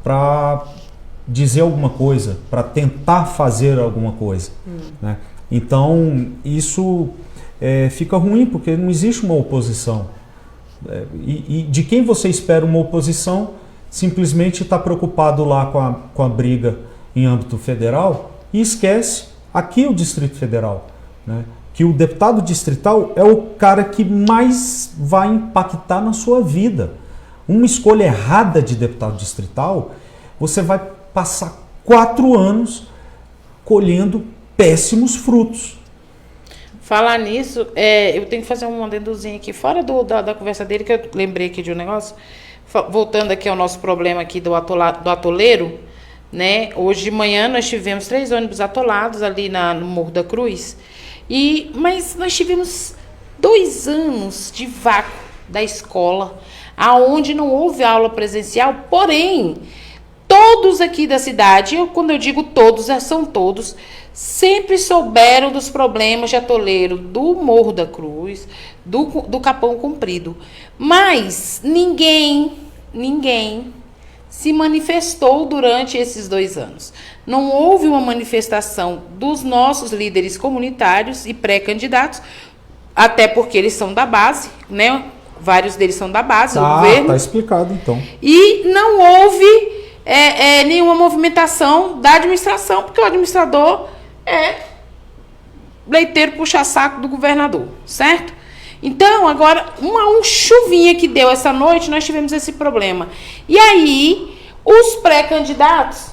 para dizer alguma coisa, para tentar fazer alguma coisa. Né? Então, isso fica ruim, porque não existe uma oposição. E de quem você espera uma oposição, simplesmente está preocupado lá com a briga em âmbito federal e esquece aqui o Distrito Federal. Né? Que o deputado distrital é o cara que mais vai impactar na sua vida. Uma escolha errada de deputado distrital, você vai passar 4 anos colhendo péssimos frutos. Falar nisso, eu tenho que fazer um adendozinho aqui, fora da conversa dele, que eu lembrei aqui de um negócio, voltando aqui ao nosso problema aqui do atoleiro, né? Hoje de manhã nós tivemos 3 ônibus atolados ali no Morro da Cruz, mas nós tivemos 2 anos de vácuo da escola, aonde não houve aula presencial, porém, todos aqui da cidade, quando eu digo todos, são todos, sempre souberam dos problemas de atoleiro do Morro da Cruz, do Capão Comprido. Mas ninguém se manifestou durante esses 2 anos. Não houve uma manifestação dos nossos líderes comunitários e pré-candidatos, até porque eles são da base, né? Vários deles são da base, do governo. Tá explicado, então. E não houve nenhuma movimentação da administração, porque o administrador é leiteiro puxa-saco do governador, certo? Então, agora, uma chuvinha que deu essa noite, nós tivemos esse problema. E aí, os pré-candidatos,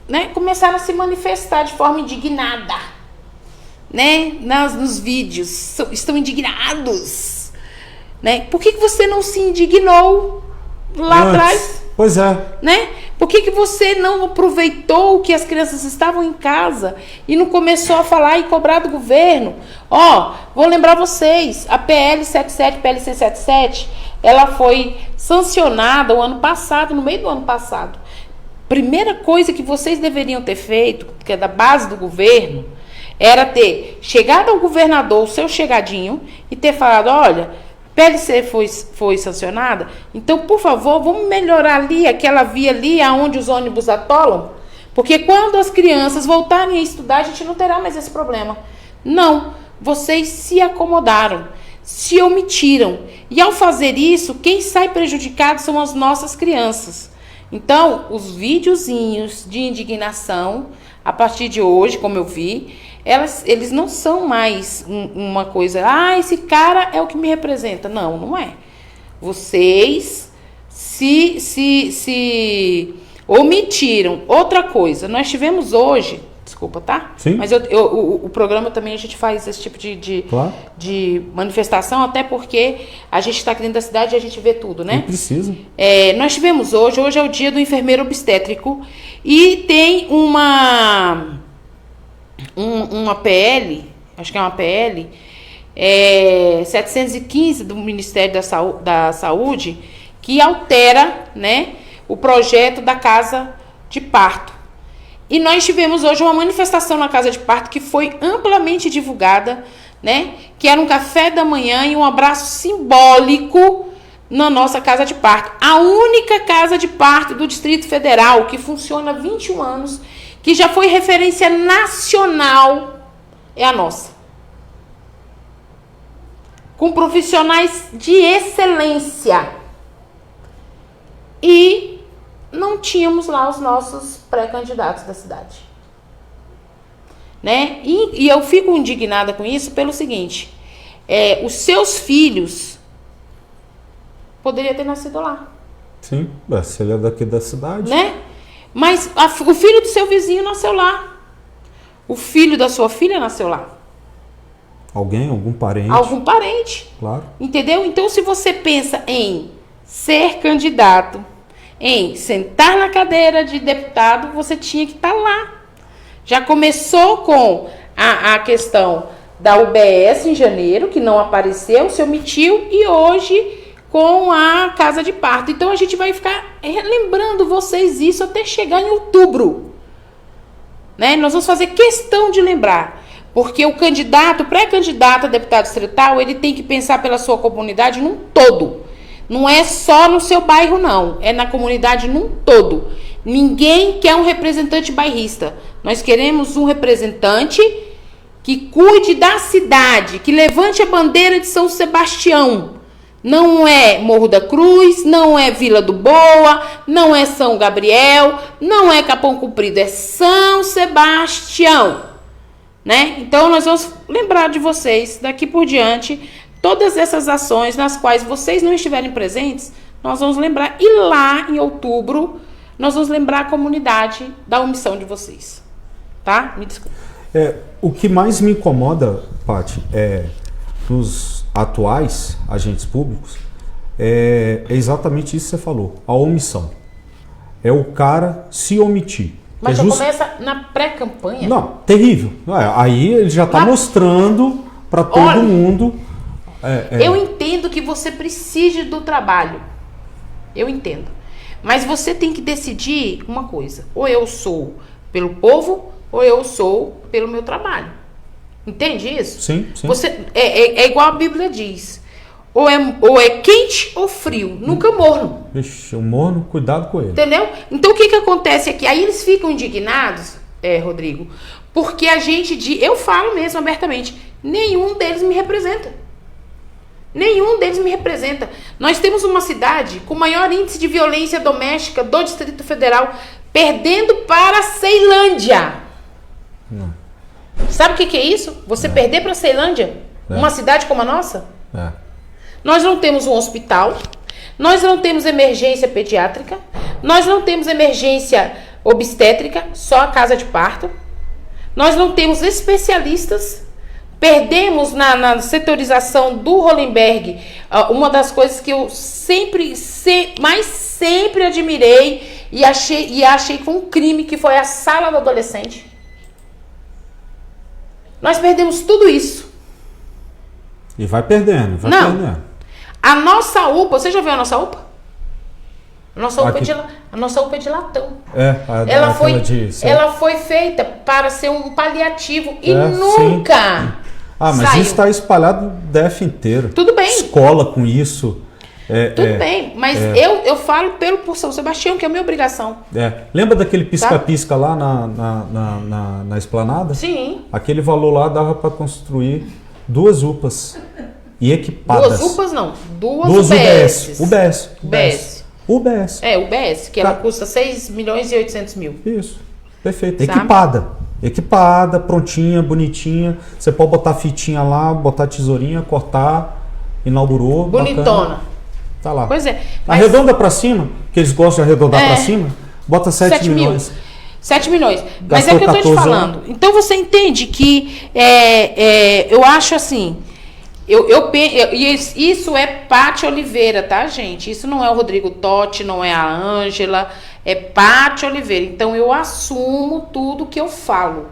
né, começaram a se manifestar de forma indignada, né, nos vídeos, estão indignados, né? Por que você não se indignou lá atrás? Pois é. Né? Por que você não aproveitou que as crianças estavam em casa e não começou a falar e cobrar do governo? Vou lembrar vocês, a PL 77, PLC 77, ela foi sancionada o ano passado, no meio do ano passado. Primeira coisa que vocês deveriam ter feito, que é da base do governo, era ter chegado ao governador, o seu chegadinho, e ter falado, olha, PLC foi sancionada, então, por favor, vamos melhorar ali, aquela via ali, aonde os ônibus atolam, porque quando as crianças voltarem a estudar, a gente não terá mais esse problema. Não, vocês se acomodaram, se omitiram, e ao fazer isso, quem sai prejudicado são as nossas crianças. Então, os videozinhos de indignação, a partir de hoje, como eu vi, eles não são mais uma coisa, esse cara é o que me representa. Não, não é. Vocês se omitiram. Outra coisa, nós tivemos hoje, desculpa, tá? Sim. Mas o programa também a gente faz esse tipo claro, de manifestação, até porque a gente está aqui dentro da cidade e a gente vê tudo, né? Não precisa. Nós tivemos hoje é o dia do enfermeiro obstétrico, e tem uma PL, acho que é uma PL, 715 do Ministério da Saúde, que altera, né, o projeto da casa de parto. E nós tivemos hoje uma manifestação na casa de parto que foi amplamente divulgada, né, que era um café da manhã e um abraço simbólico na nossa casa de parto. A única casa de parto do Distrito Federal que funciona há 21 anos, que já foi referência nacional, é a nossa. Com profissionais de excelência. E não tínhamos lá os nossos pré-candidatos da cidade. Né? E eu fico indignada com isso pelo seguinte, os seus filhos poderiam ter nascido lá. Sim, se ele é daqui da cidade. Né? Mas o filho do seu vizinho nasceu lá. O filho da sua filha nasceu lá. Algum parente. Algum parente. Claro. Entendeu? Então, se você pensa em ser candidato, em sentar na cadeira de deputado, você tinha que estar lá. Já começou com a questão da UBS em janeiro, que não apareceu, se omitiu, e hoje com a casa de parto. Então a gente vai ficar lembrando vocês isso até chegar em outubro. Né? Nós vamos fazer questão de lembrar, porque o candidato, pré-candidato a deputado distrital, ele tem que pensar pela sua comunidade num todo. Não é só no seu bairro, não. É na comunidade num todo. Ninguém quer um representante bairrista. Nós queremos um representante que cuide da cidade, que levante a bandeira de São Sebastião. Não é Morro da Cruz, não é Vila do Boa, não é São Gabriel, não é Capão Comprido, é São Sebastião. Né? Então nós vamos lembrar de vocês daqui por diante todas essas ações nas quais vocês não estiverem presentes, nós vamos lembrar, e lá em outubro nós vamos lembrar a comunidade da omissão de vocês, tá? Me desculpe. O que mais me incomoda, Paty, nos atuais agentes públicos é exatamente isso que você falou, a omissão. É o cara se omitir. Mas já começa na pré-campanha? Não, terrível. Aí ele já está mostrando para todo mundo. Eu entendo que você precise do trabalho. Eu entendo. Mas você tem que decidir uma coisa. Ou eu sou pelo povo, ou eu sou pelo meu trabalho. Entende isso? Sim, sim. Você, é igual a Bíblia diz. Ou é quente ou frio. Nunca morno. Vixe, o morno, cuidado com ele. Entendeu? Então o que acontece aqui? Aí eles ficam indignados, Rodrigo, porque eu falo mesmo abertamente, nenhum deles me representa. Nenhum deles me representa. Nós temos uma cidade com maior índice de violência doméstica do Distrito Federal, perdendo para a Ceilândia. Não. Sabe o que é isso? Você perder para a Ceilândia? Uma cidade como a nossa? Nós não temos um hospital, nós não temos emergência pediátrica, nós não temos emergência obstétrica, só a casa de parto, nós não temos especialistas, perdemos na setorização do Hollenberg, uma das coisas que eu sempre admirei e achei que foi um crime, que foi a sala do adolescente. Nós perdemos tudo isso. E vai perdendo, perdendo. A nossa UPA, você já viu a nossa UPA? A nossa UPA é de latão. Ela foi feita para ser um paliativo e nunca mas saiu. Isso está espalhado no DF inteiro. Tudo bem. Escola com isso. Tudo bem, mas eu falo por São Sebastião, que é a minha obrigação. Lembra daquele pisca-pisca lá na esplanada? Sim. Aquele valor lá dava para construir 2 UPAs. E equipadas. 2 UPAs não, 2 UBS. UBS. UBS, que ela custa 6 milhões e 800 mil. Isso, perfeito. Sabe? Equipada, prontinha, bonitinha. Você pode botar fitinha lá, botar tesourinha, cortar, inaugurou. Bonitona. Bacana. Tá lá. Pois é. Arredonda pra cima, que eles gostam de arredondar pra cima, bota 7 milhões. 7 milhões. Mas Gastou é o que eu tô te falando. anos. Então você entende que eu acho assim. Isso é Paty Oliveira, tá, gente? Isso não é o Rodrigo Totti, não é a Ângela, é Paty Oliveira. Então eu assumo tudo que eu falo.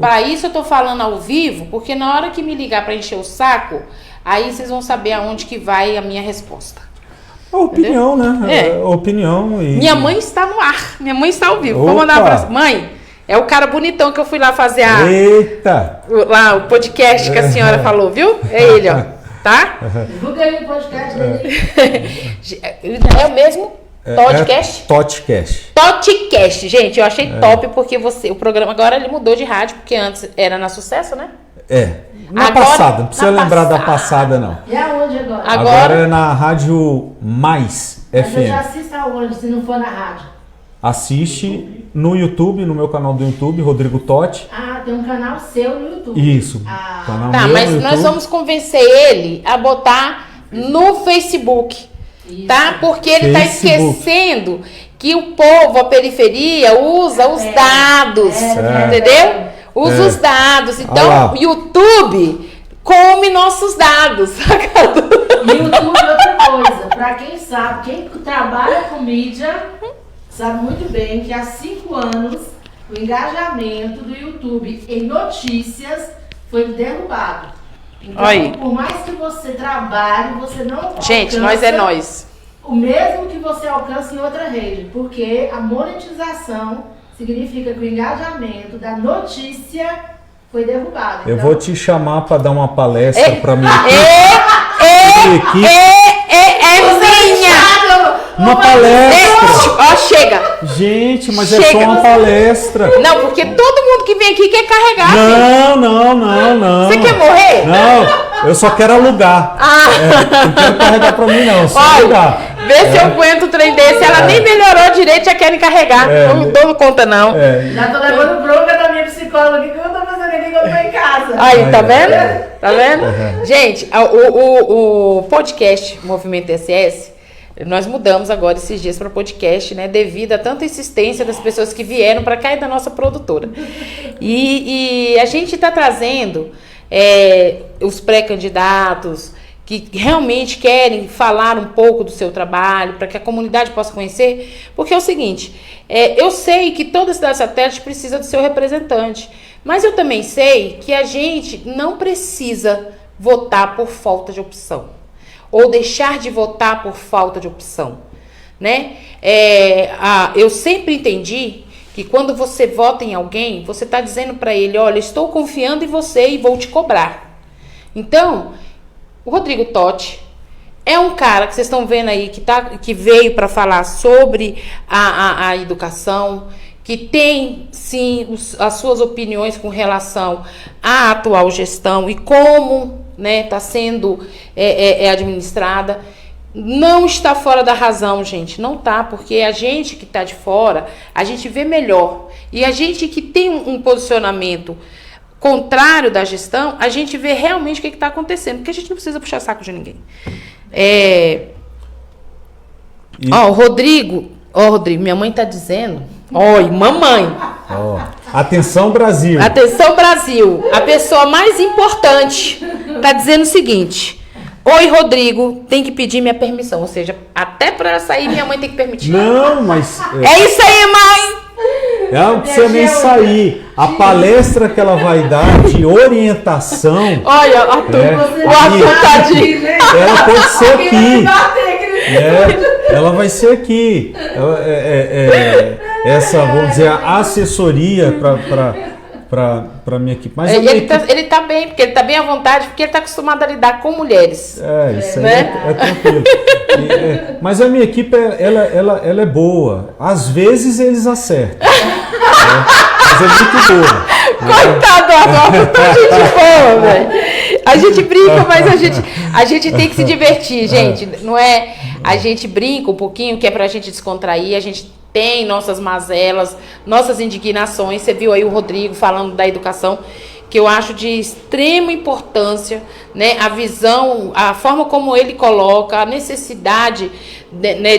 Para isso eu tô falando ao vivo, porque na hora que me ligar para encher o saco, aí vocês vão saber aonde que vai a minha resposta. A opinião, né? A opinião. Minha mãe está no ar, minha mãe está ao vivo. Vou mandar um abraço. Mãe, é o cara bonitão que eu fui lá fazer o podcast que a senhora falou, viu? É ele, ó. Tá? Divulga aí o podcast dele. É o mesmo? Podcast? Totcast, gente, eu achei top, porque o programa agora ele mudou de rádio, porque antes era na Sucesso, né? Passada, não precisa lembrar da passada, não. E aonde agora? Agora é na Rádio Mais FM. Mas eu já assisto aonde, se não for na rádio? Assiste no YouTube, no meu canal do YouTube, Rodrigo Totti. Tem um canal seu no YouTube. Isso. Canal meu mas no nós vamos convencer ele a botar no Facebook. Isso. Tá? Porque ele tá esquecendo que o povo, a periferia, usa os dados. Entendeu? Usa os dados. Então, o YouTube come nossos dados. YouTube é outra coisa. Pra quem sabe, quem trabalha com mídia, sabe muito bem que há 5 anos o engajamento do YouTube em notícias foi derrubado. Então, Aí. por mais que você trabalhe, você não Gente, alcança nós é nós. o mesmo que você alcança em outra rede, porque a monetização significa que o engajamento da notícia foi derrubado. Eu Então, vou te chamar para dar uma palestra É, para mim. minha! Uma palestra. Ó, chega! Gente, mas é Chega. só uma palestra. Não, porque todo mundo que vem aqui quer carregar. filho. Não. Você quer morrer? Não, eu só quero alugar. Não quero carregar para mim, não. Só Olha, alugar. vê se eu aguento o trem desse. Ela nem melhorou direito, já querem carregar. Não dou conta, não. já tô levando bronca da minha psicóloga. O que eu tô fazendo aqui que eu tô em casa? Aí, tá vendo? Tá vendo? Gente, o podcast Movimento SS, nós mudamos agora esses dias para podcast, né? Devido a tanta insistência das pessoas que vieram para cá e da nossa produtora. E a gente está trazendo os pré-candidatos que realmente querem falar um pouco do seu trabalho, para que a comunidade possa conhecer, porque é o seguinte, eu sei que toda cidade satélite precisa do seu representante, mas eu também sei que a gente não precisa votar por falta de opção, ou deixar de votar por falta de opção, né? Eu sempre entendi que quando você vota em alguém, você está dizendo para ele, olha, estou confiando em você e vou te cobrar. Então, o Rodrigo Totti é um cara que vocês estão vendo aí que veio para falar sobre a educação, que tem sim as suas opiniões com relação à atual gestão e como está sendo administrada. Não está fora da razão, gente, não está, porque a gente que está de fora, a gente vê melhor, e a gente que tem um posicionamento contrário da gestão, a gente vê realmente o que está acontecendo, porque a gente não precisa puxar saco de ninguém. Rodrigo, minha mãe está dizendo, mamãe. Atenção, Brasil. Atenção, Brasil. A pessoa mais importante está dizendo o seguinte: oi, Rodrigo, tem que pedir minha permissão. Ou seja, até para ela sair, minha mãe tem que permitir. Não, mas... É isso aí, mãe! Não precisa nem sair. A palestra que ela vai dar de orientação... Olha, o Arthur tadinho. Ela pode ser aqui. Ela vai ser aqui. Essa, vamos dizer, a assessoria para minha equipe. Mas ele tá bem, porque ele tá bem à vontade, porque ele tá acostumado a lidar com mulheres. Isso aí é tranquilo. Mas a minha equipe, ela é boa. Às vezes eles acertam. Mas é muito boa. Coitado, Adolfo, a gente boa, velho. A gente brinca, mas a gente tem que se divertir, gente. Não é? A gente brinca um pouquinho, que é pra gente descontrair, a gente tem nossas mazelas, nossas indignações. Você viu aí o Rodrigo falando da educação, que eu acho de extrema importância, né? A visão, a forma como ele coloca, a necessidade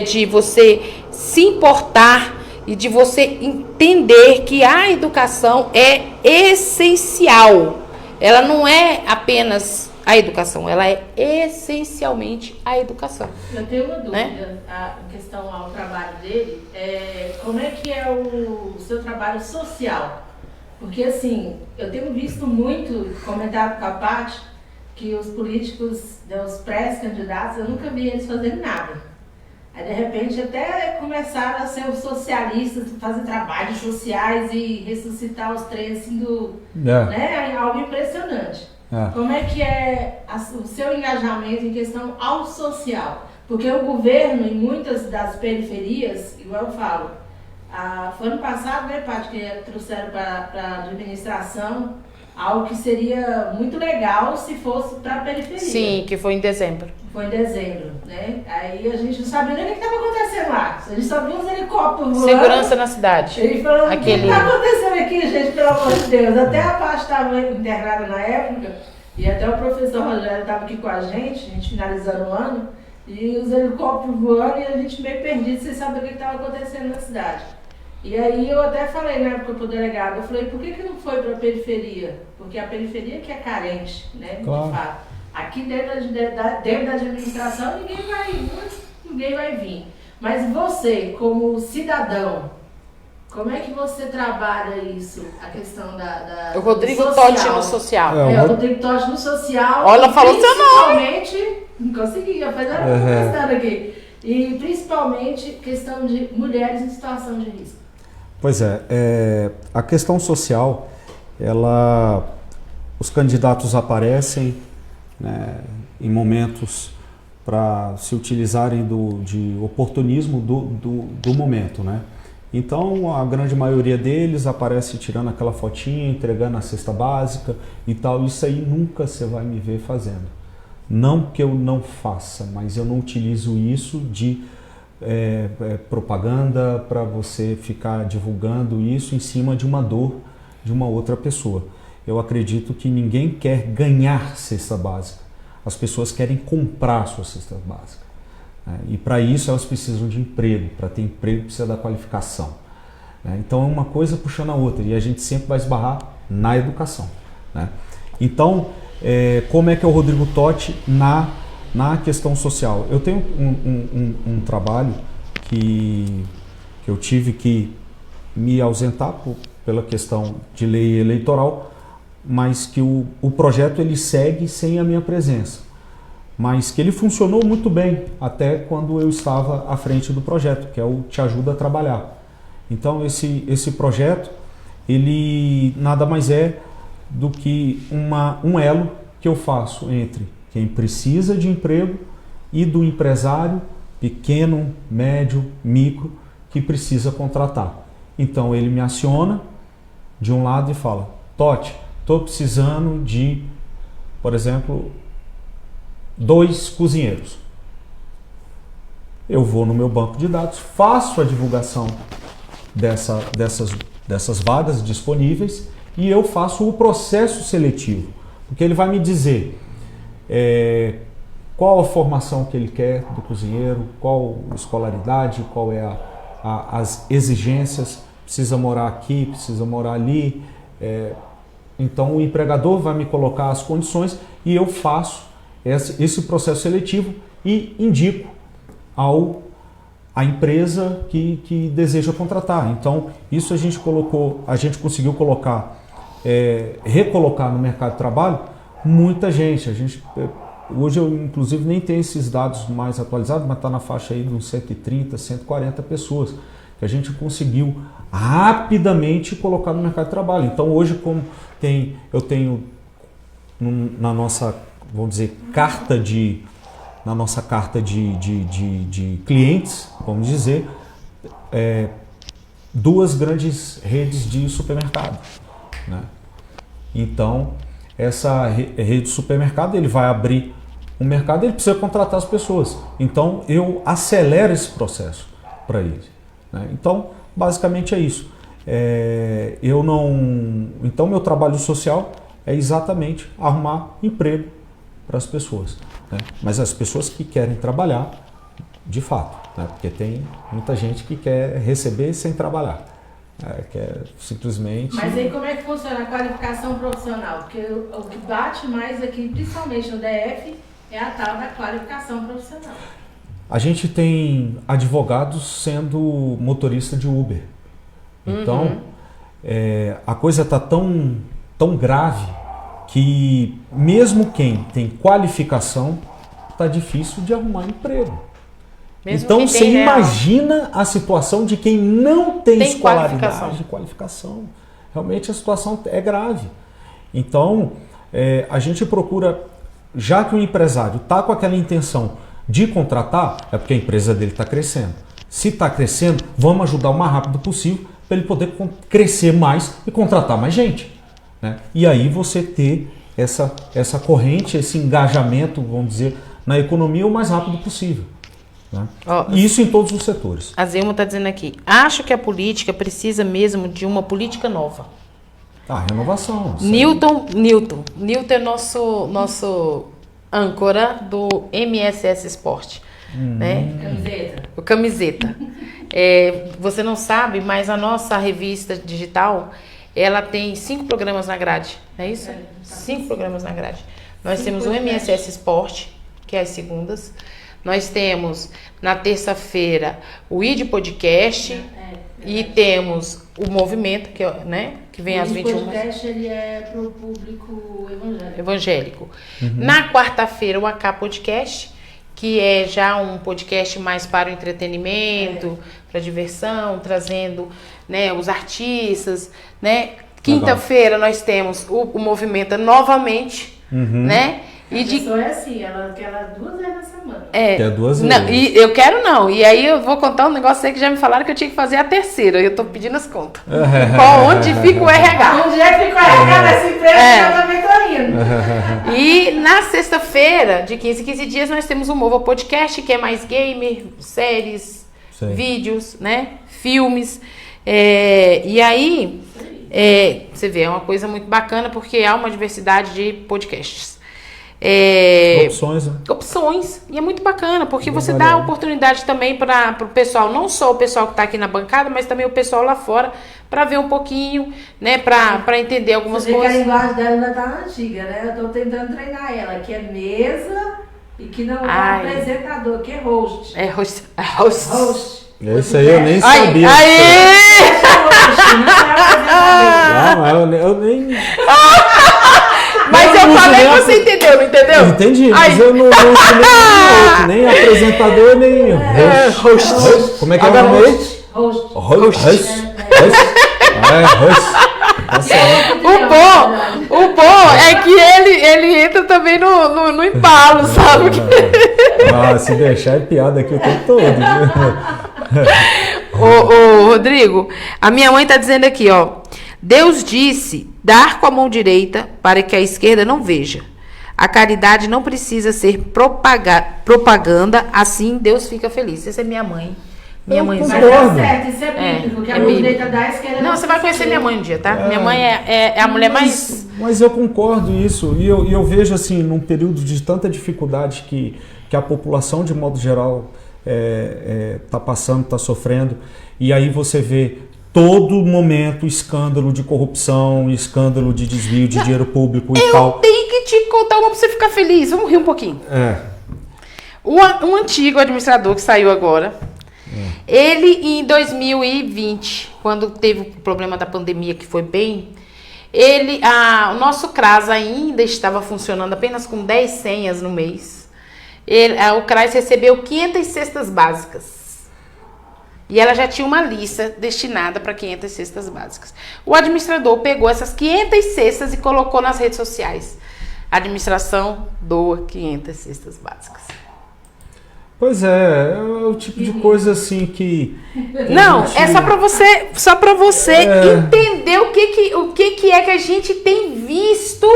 de você se importar e de você entender que a educação é essencial. Ela não é apenas a educação, ela é essencialmente a educação. Eu tenho uma dúvida, né? Em questão ao trabalho dele, como é que é o seu trabalho social? Porque assim, eu tenho visto muito comentário com a Paty que os políticos, os pré-candidatos, eu nunca vi eles fazerem nada. Aí de repente até começaram a ser os socialistas, fazer trabalhos sociais e ressuscitar os trens assim né? Algo impressionante. Como é que é o seu engajamento em questão ao social? Porque o governo, em muitas das periferias, igual eu falo, foi ano passado, né, Paty, que trouxeram para a administração algo que seria muito legal se fosse para a periferia. Sim, que foi em dezembro. Foi em dezembro, né? Aí a gente não sabia nem o que estava acontecendo lá. A gente só viu uns helicópteros voando. Segurança na cidade. Ele falou, o que está acontecendo aqui, gente, pelo amor de Deus? Até a Paty estava internada na época, e até o professor Rogério estava aqui com a gente finalizando o ano, e os helicópteros voando e a gente meio perdido, sem saber o que estava acontecendo na cidade. E aí eu até falei na época pro delegado, eu falei, por que não foi para a periferia? Porque a periferia que é carente, né, claro. De fato. Aqui dentro da administração ninguém vai vir. Mas você, como cidadão, Como é que você trabalha isso, a questão da O Rodrigo do social? Totti no social. O Rodrigo Totti no social. Olha, ela falou seu nome. Principalmente, não consegui, eu falei, aqui. E principalmente questão de mulheres em situação de risco. Pois é, a questão social, os candidatos aparecem, né, em momentos para se utilizarem de oportunismo do momento, né? Então a grande maioria deles aparece tirando aquela fotinha, entregando a cesta básica e tal. Isso aí nunca você vai me ver fazendo. Não que eu não faça, mas eu não utilizo isso de propaganda para você ficar divulgando isso em cima de uma dor de uma outra pessoa. Eu acredito que ninguém quer ganhar cesta básica. As pessoas querem comprar sua cesta básica. E para isso elas precisam de emprego. Para ter emprego precisa da qualificação. Então é uma coisa puxando a outra e a gente sempre vai esbarrar na educação. Então, como é que é o Rodrigo Totti na questão social? Eu tenho um trabalho que eu tive que me ausentar pela questão de lei eleitoral, mas que o projeto ele segue sem a minha presença. Mas que ele funcionou muito bem até quando eu estava à frente do projeto, que é o Te Ajuda a Trabalhar. Então esse projeto, ele nada mais é do que um elo que eu faço entre quem precisa de emprego e do empresário pequeno, médio, micro, que precisa contratar. Então ele me aciona de um lado e fala: Totti, estou precisando de, por exemplo, 2 cozinheiros. Eu vou no meu banco de dados, faço a divulgação dessas vagas disponíveis e eu faço o processo seletivo, porque ele vai me dizer qual a formação que ele quer do cozinheiro, qual a escolaridade, qual é as exigências, precisa morar aqui, precisa morar ali. Então o empregador vai me colocar as condições e eu faço esse processo seletivo e indico à empresa que deseja contratar. Então isso a gente conseguiu recolocar no mercado de trabalho muita gente. Hoje eu inclusive nem tenho esses dados mais atualizados, mas está na faixa aí de uns 130, 140 pessoas que a gente conseguiu rapidamente colocar no mercado de trabalho. Então hoje, como eu tenho na nossa, vamos dizer, carta de clientes, vamos dizer, 2 grandes redes de supermercado, né? Então essa rede de supermercado, ele vai abrir um mercado, ele precisa contratar as pessoas. Então eu acelero esse processo para ele, né? Então basicamente é isso. Então meu trabalho social é exatamente arrumar emprego para as pessoas, né? Mas as pessoas que querem trabalhar de fato, né? Porque tem muita gente que quer receber sem trabalhar, quer simplesmente... Mas aí como é que funciona a qualificação profissional? Porque o que bate mais aqui, principalmente no DF, é a tal da qualificação profissional. A gente tem advogados sendo motorista de Uber. Então, a coisa está tão grave que mesmo quem tem qualificação está difícil de arrumar emprego. Mesmo então você tem imagina a situação de quem não tem escolaridade, qualificação. Realmente a situação é grave. Então a gente procura, já que o empresário está com aquela intenção de contratar, é porque a empresa dele está crescendo. Se está crescendo, vamos ajudar o mais rápido possível para ele poder crescer mais e contratar mais gente, né? E aí você ter essa corrente, esse engajamento, vamos dizer, na economia o mais rápido possível, né? E isso em todos os setores. A Zilma está dizendo aqui: acho que a política precisa mesmo de uma política nova. Renovação. Newton é nosso âncora do MSS Esporte, né? O Camiseta. Você não sabe, mas a nossa revista digital, ela tem 5 programas na grade, não é isso? 5 programas na grade. Nós temos o MSS Esporte, que é às segundas. Nós temos, na terça-feira, o ID Podcast. E temos o movimento, que vem às 21h. O podcast ele é para o público evangélico. Na quarta-feira, o AK Podcast, que é já um podcast mais para o entretenimento, para diversão, trazendo, né, os artistas, né? Quinta-feira nós temos o Movimenta novamente, né? E a pessoa é assim, ela quer 2 vezes na semana. Quer 2 não, vezes. E eu quero não. E aí eu vou contar um negócio aí que já me falaram que eu tinha que fazer a terceira. Eu tô pedindo as contas. Onde fica o RH? Onde é que fica o RH dessa empresa? Eu também tô indo. E na sexta-feira, de 15 em 15 dias, nós temos um novo podcast, que é mais gamer, séries, vídeos, né? Filmes. E aí, você vê, é uma coisa muito bacana, porque há uma diversidade de podcasts. Opções, né? Opções. E é muito bacana, porque você dá oportunidade também para o pessoal, não só o pessoal que está aqui na bancada, mas também o pessoal lá fora, para ver um pouquinho, né? Para entender algumas coisas. coisas. A linguagem dela ainda tá antiga, né? Eu tô tentando treinar ela, que é mesa e que não é apresentador, que é host. É host. Host. Isso aí eu nem sabia. Não, eu nem... Mas eu falei e você entendeu, não entendeu? Eu entendi, mas eu não sou nem apresentador, nem host. Como é que é o nome aí? Host. O bom é que ele entra também no embalo, sabe? Se deixar é piada aqui o tempo todo. Ô, Rodrigo, a minha mãe tá dizendo aqui, ó. Deus disse dar com a mão direita para que a esquerda não veja. A caridade não precisa ser propaganda, assim Deus fica feliz. Essa é minha mãe. Minha mãe. Mas tá certo, isso é bíblico, porque a mão direita da esquerda não, você vai conhecer minha mãe um dia, tá? Minha mãe é a mulher mais... Mas eu concordo isso, e eu vejo assim, num período de tanta dificuldade que a população, de modo geral, tá passando, tá sofrendo, e aí você vê todo momento escândalo de corrupção, escândalo de desvio de dinheiro público e tal. Eu tenho que te contar uma pra você ficar feliz. Vamos rir um pouquinho. Um antigo administrador que saiu agora, ele em 2020, quando teve o problema da pandemia, que foi bem, o nosso CRAS ainda estava funcionando apenas com 10 senhas no mês. O CRAS recebeu 500 cestas básicas. E ela já tinha uma lista destinada para 500 cestas básicas. O administrador pegou essas 500 cestas e colocou nas redes sociais. A administração doa 500 cestas básicas. Pois é o tipo de coisa assim que... Não, é só para você entender o que é que a gente tem visto.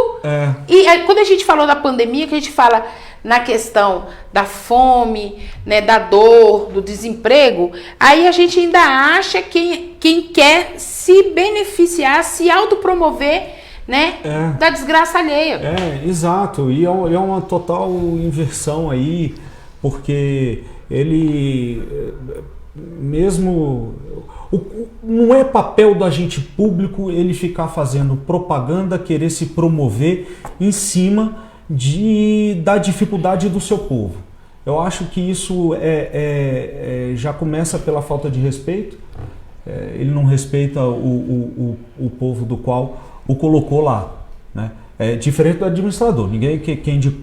E quando a gente falou da pandemia, que a gente fala na questão da fome, né, da dor, do desemprego, aí a gente ainda acha quem quer se beneficiar, se autopromover, né, da desgraça alheia. Exato. E é uma total inversão aí, porque ele mesmo... Não é papel do agente público ele ficar fazendo propaganda, querer se promover em cima da dificuldade do seu povo. Eu acho que isso já começa pela falta de respeito. Ele não respeita o povo do qual o colocou lá, né? É diferente do administrador.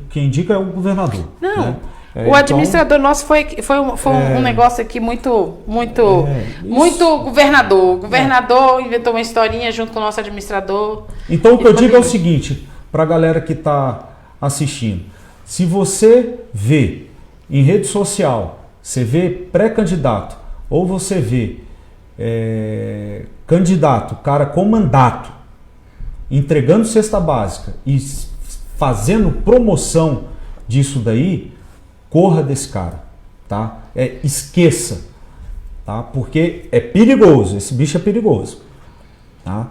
Quem indica é o governador. Não. Né? O administrador nosso foi um negócio aqui muito governador. O governador inventou uma historinha junto com o nosso administrador. Então o que eu digo é o seguinte, para a galera que está assistindo: se você vê em rede social, você vê pré-candidato, ou você vê candidato, cara com mandato, entregando cesta básica e fazendo promoção disso daí, corra desse cara, tá? Esqueça, tá? Porque é perigoso, esse bicho é perigoso, tá?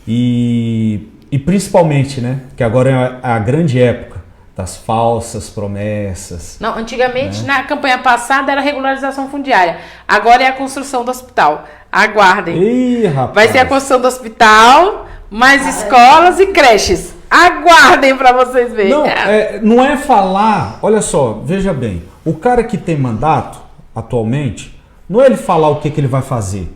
E principalmente, né, que agora é a grande época das falsas promessas. Não, antigamente, na campanha passada era regularização fundiária, agora é a construção do hospital. Aguardem. Ih, rapaz. Vai ser a construção do hospital, mais escolas e creches. Aguardem para vocês verem. Não é falar, olha só, veja bem, o cara que tem mandato atualmente Não é ele falar o que ele vai fazer,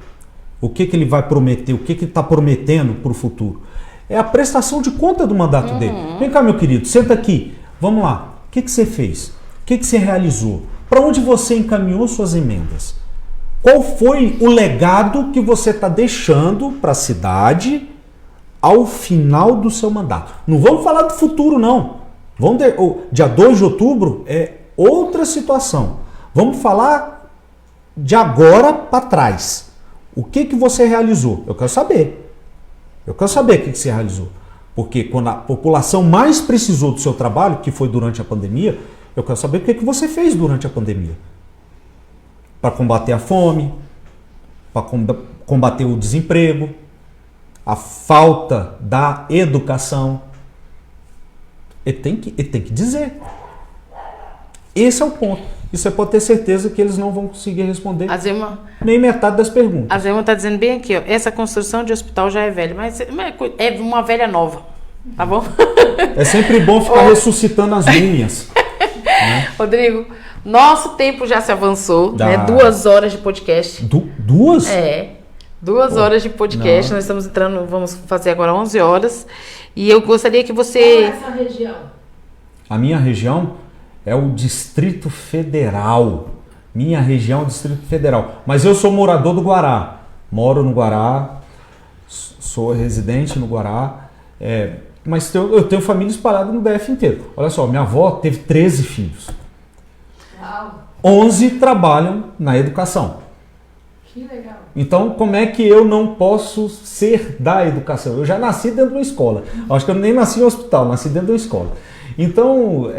o que ele vai prometer, o que ele está prometendo para o futuro. É a prestação de conta do mandato dele. Vem cá, meu querido, senta aqui. Vamos lá. O que você fez? O que você realizou? Para onde você encaminhou suas emendas? Qual foi o legado que você está deixando para a cidade ao final do seu mandato? Não vamos falar do futuro, não. Dia 2 de outubro é outra situação. Vamos falar de agora para trás. O que você realizou? Eu quero saber. Eu quero saber o que você realizou. Porque quando a população mais precisou do seu trabalho, que foi durante a pandemia, eu quero saber o que você fez durante a pandemia. Para combater a fome, para combater o desemprego, a falta da educação. Ele tem que dizer. Esse é o ponto. E você pode ter certeza que eles não vão conseguir responder nem metade das perguntas. A Zema está dizendo bem aqui, ó, essa construção de hospital já é velha, mas é uma velha nova, tá bom? É sempre bom ficar ressuscitando as múmias. Né? Rodrigo, nosso tempo já se avançou, né? 2 horas de podcast. 2? 2 horas de podcast, nós estamos entrando, vamos fazer agora 11 horas. E eu gostaria que você... Qual é a sua região? A minha região é o Distrito Federal. Minha região é o Distrito Federal. Mas eu sou morador do Guará. Moro no Guará, sou residente no Guará. Mas eu tenho família espalhada no DF inteiro. Olha só, minha avó teve 13 filhos. Uau. 11 trabalham na educação. Que legal. Então, como é que eu não posso ser da educação? Eu já nasci dentro de uma escola. Acho que eu nem nasci em um hospital, nasci dentro de uma escola. Então,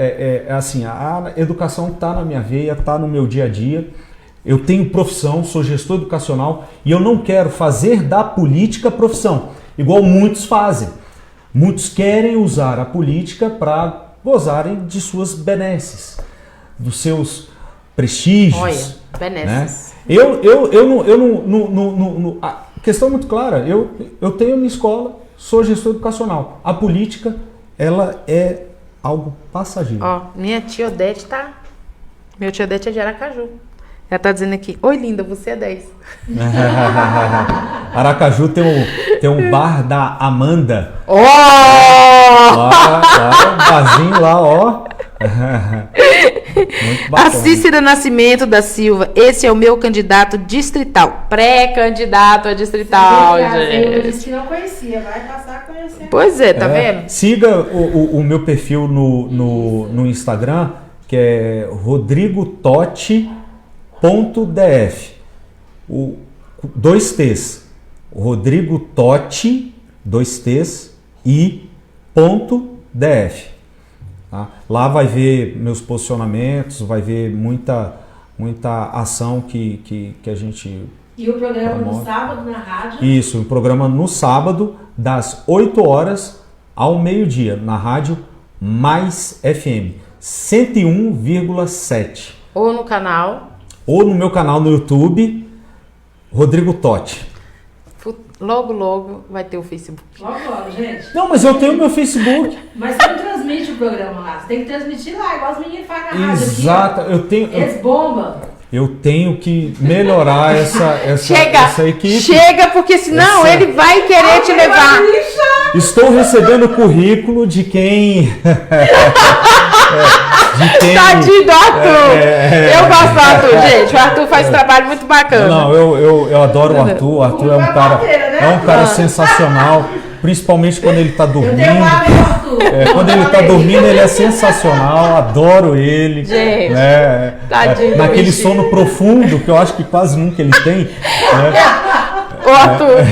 assim, a educação está na minha veia, está no meu dia a dia. Eu tenho profissão, sou gestor educacional e eu não quero fazer da política profissão, igual muitos fazem. Muitos querem usar a política para gozarem de suas benesses, dos seus prestígios. Olha, benesses. Né? A questão é muito clara. Eu tenho minha escola, sou gestor educacional. A política, ela é algo passageiro. Ó, minha tia Odete tá... Meu tia Odete é de Aracaju. Ela tá dizendo aqui, oi linda, você é 10. Aracaju tem um bar da Amanda. Oh! Lá, um barzinho lá, ó. Muito bacana. A Cícera Nascimento da Silva, esse é o meu candidato distrital. Pré-candidato a distrital, Eu disse gente. que não conhecia, vai passar a conhecer. Pois é, tá vendo? Siga o meu perfil no Instagram, que é rodrigototti.df. 2 T's. Rodrigo Totti, 2 T's e .df. Tá? Lá vai ver meus posicionamentos, vai ver muita ação que a gente... E o programa no sábado na rádio? Isso, o programa no sábado, das 8 horas ao meio-dia, na rádio Mais FM, 101,7. Ou no canal. Ou no meu canal no YouTube, Rodrigo Totti. Logo, logo vai ter o Facebook. Logo, gente. Não, mas eu tenho meu Facebook. Mas você não transmite o programa lá. Você tem que transmitir lá, igual os meninos fazem na rádio. Exato, aqui, eles bombam. Eu tenho que melhorar essa equipe. Chega, porque senão ele vai querer te levar. Estou recebendo o currículo de quem... Tadinho do Arthur! Eu gosto do Arthur, gente. O Arthur faz um trabalho muito bacana. Não, eu adoro o Arthur. O Arthur é um cara sensacional. Principalmente quando ele está dormindo. Quando ele está dormindo, ele é sensacional. Adoro ele. Gente, tadinho. Naquele sono profundo, que eu acho que quase nunca ele tem. Ô, Arthur,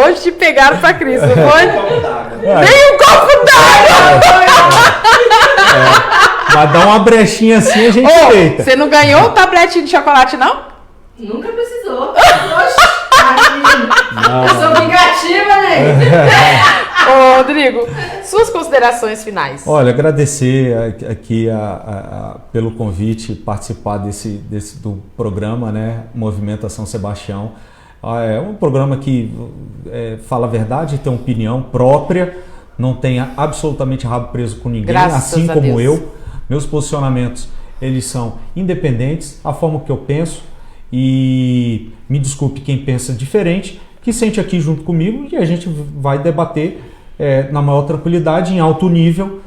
hoje te pegaram pra Cristo, não foi? Nem um copo d'água! Mas dá uma brechinha assim, a gente deita. Você não ganhou o tabletinho de chocolate, não? Nunca precisou. Eu sou vingativa, né? Ô, Rodrigo, suas considerações finais. Olha, agradecer aqui pelo convite, participar do programa, né? Movimento São Sebastião. É um programa que fala a verdade, tem uma opinião própria, não tem absolutamente rabo preso com ninguém, assim como eu. Meus posicionamentos, eles são independentes, a forma que eu penso E me desculpe quem pensa diferente, que sente aqui junto comigo e a gente vai debater na maior tranquilidade, em alto nível,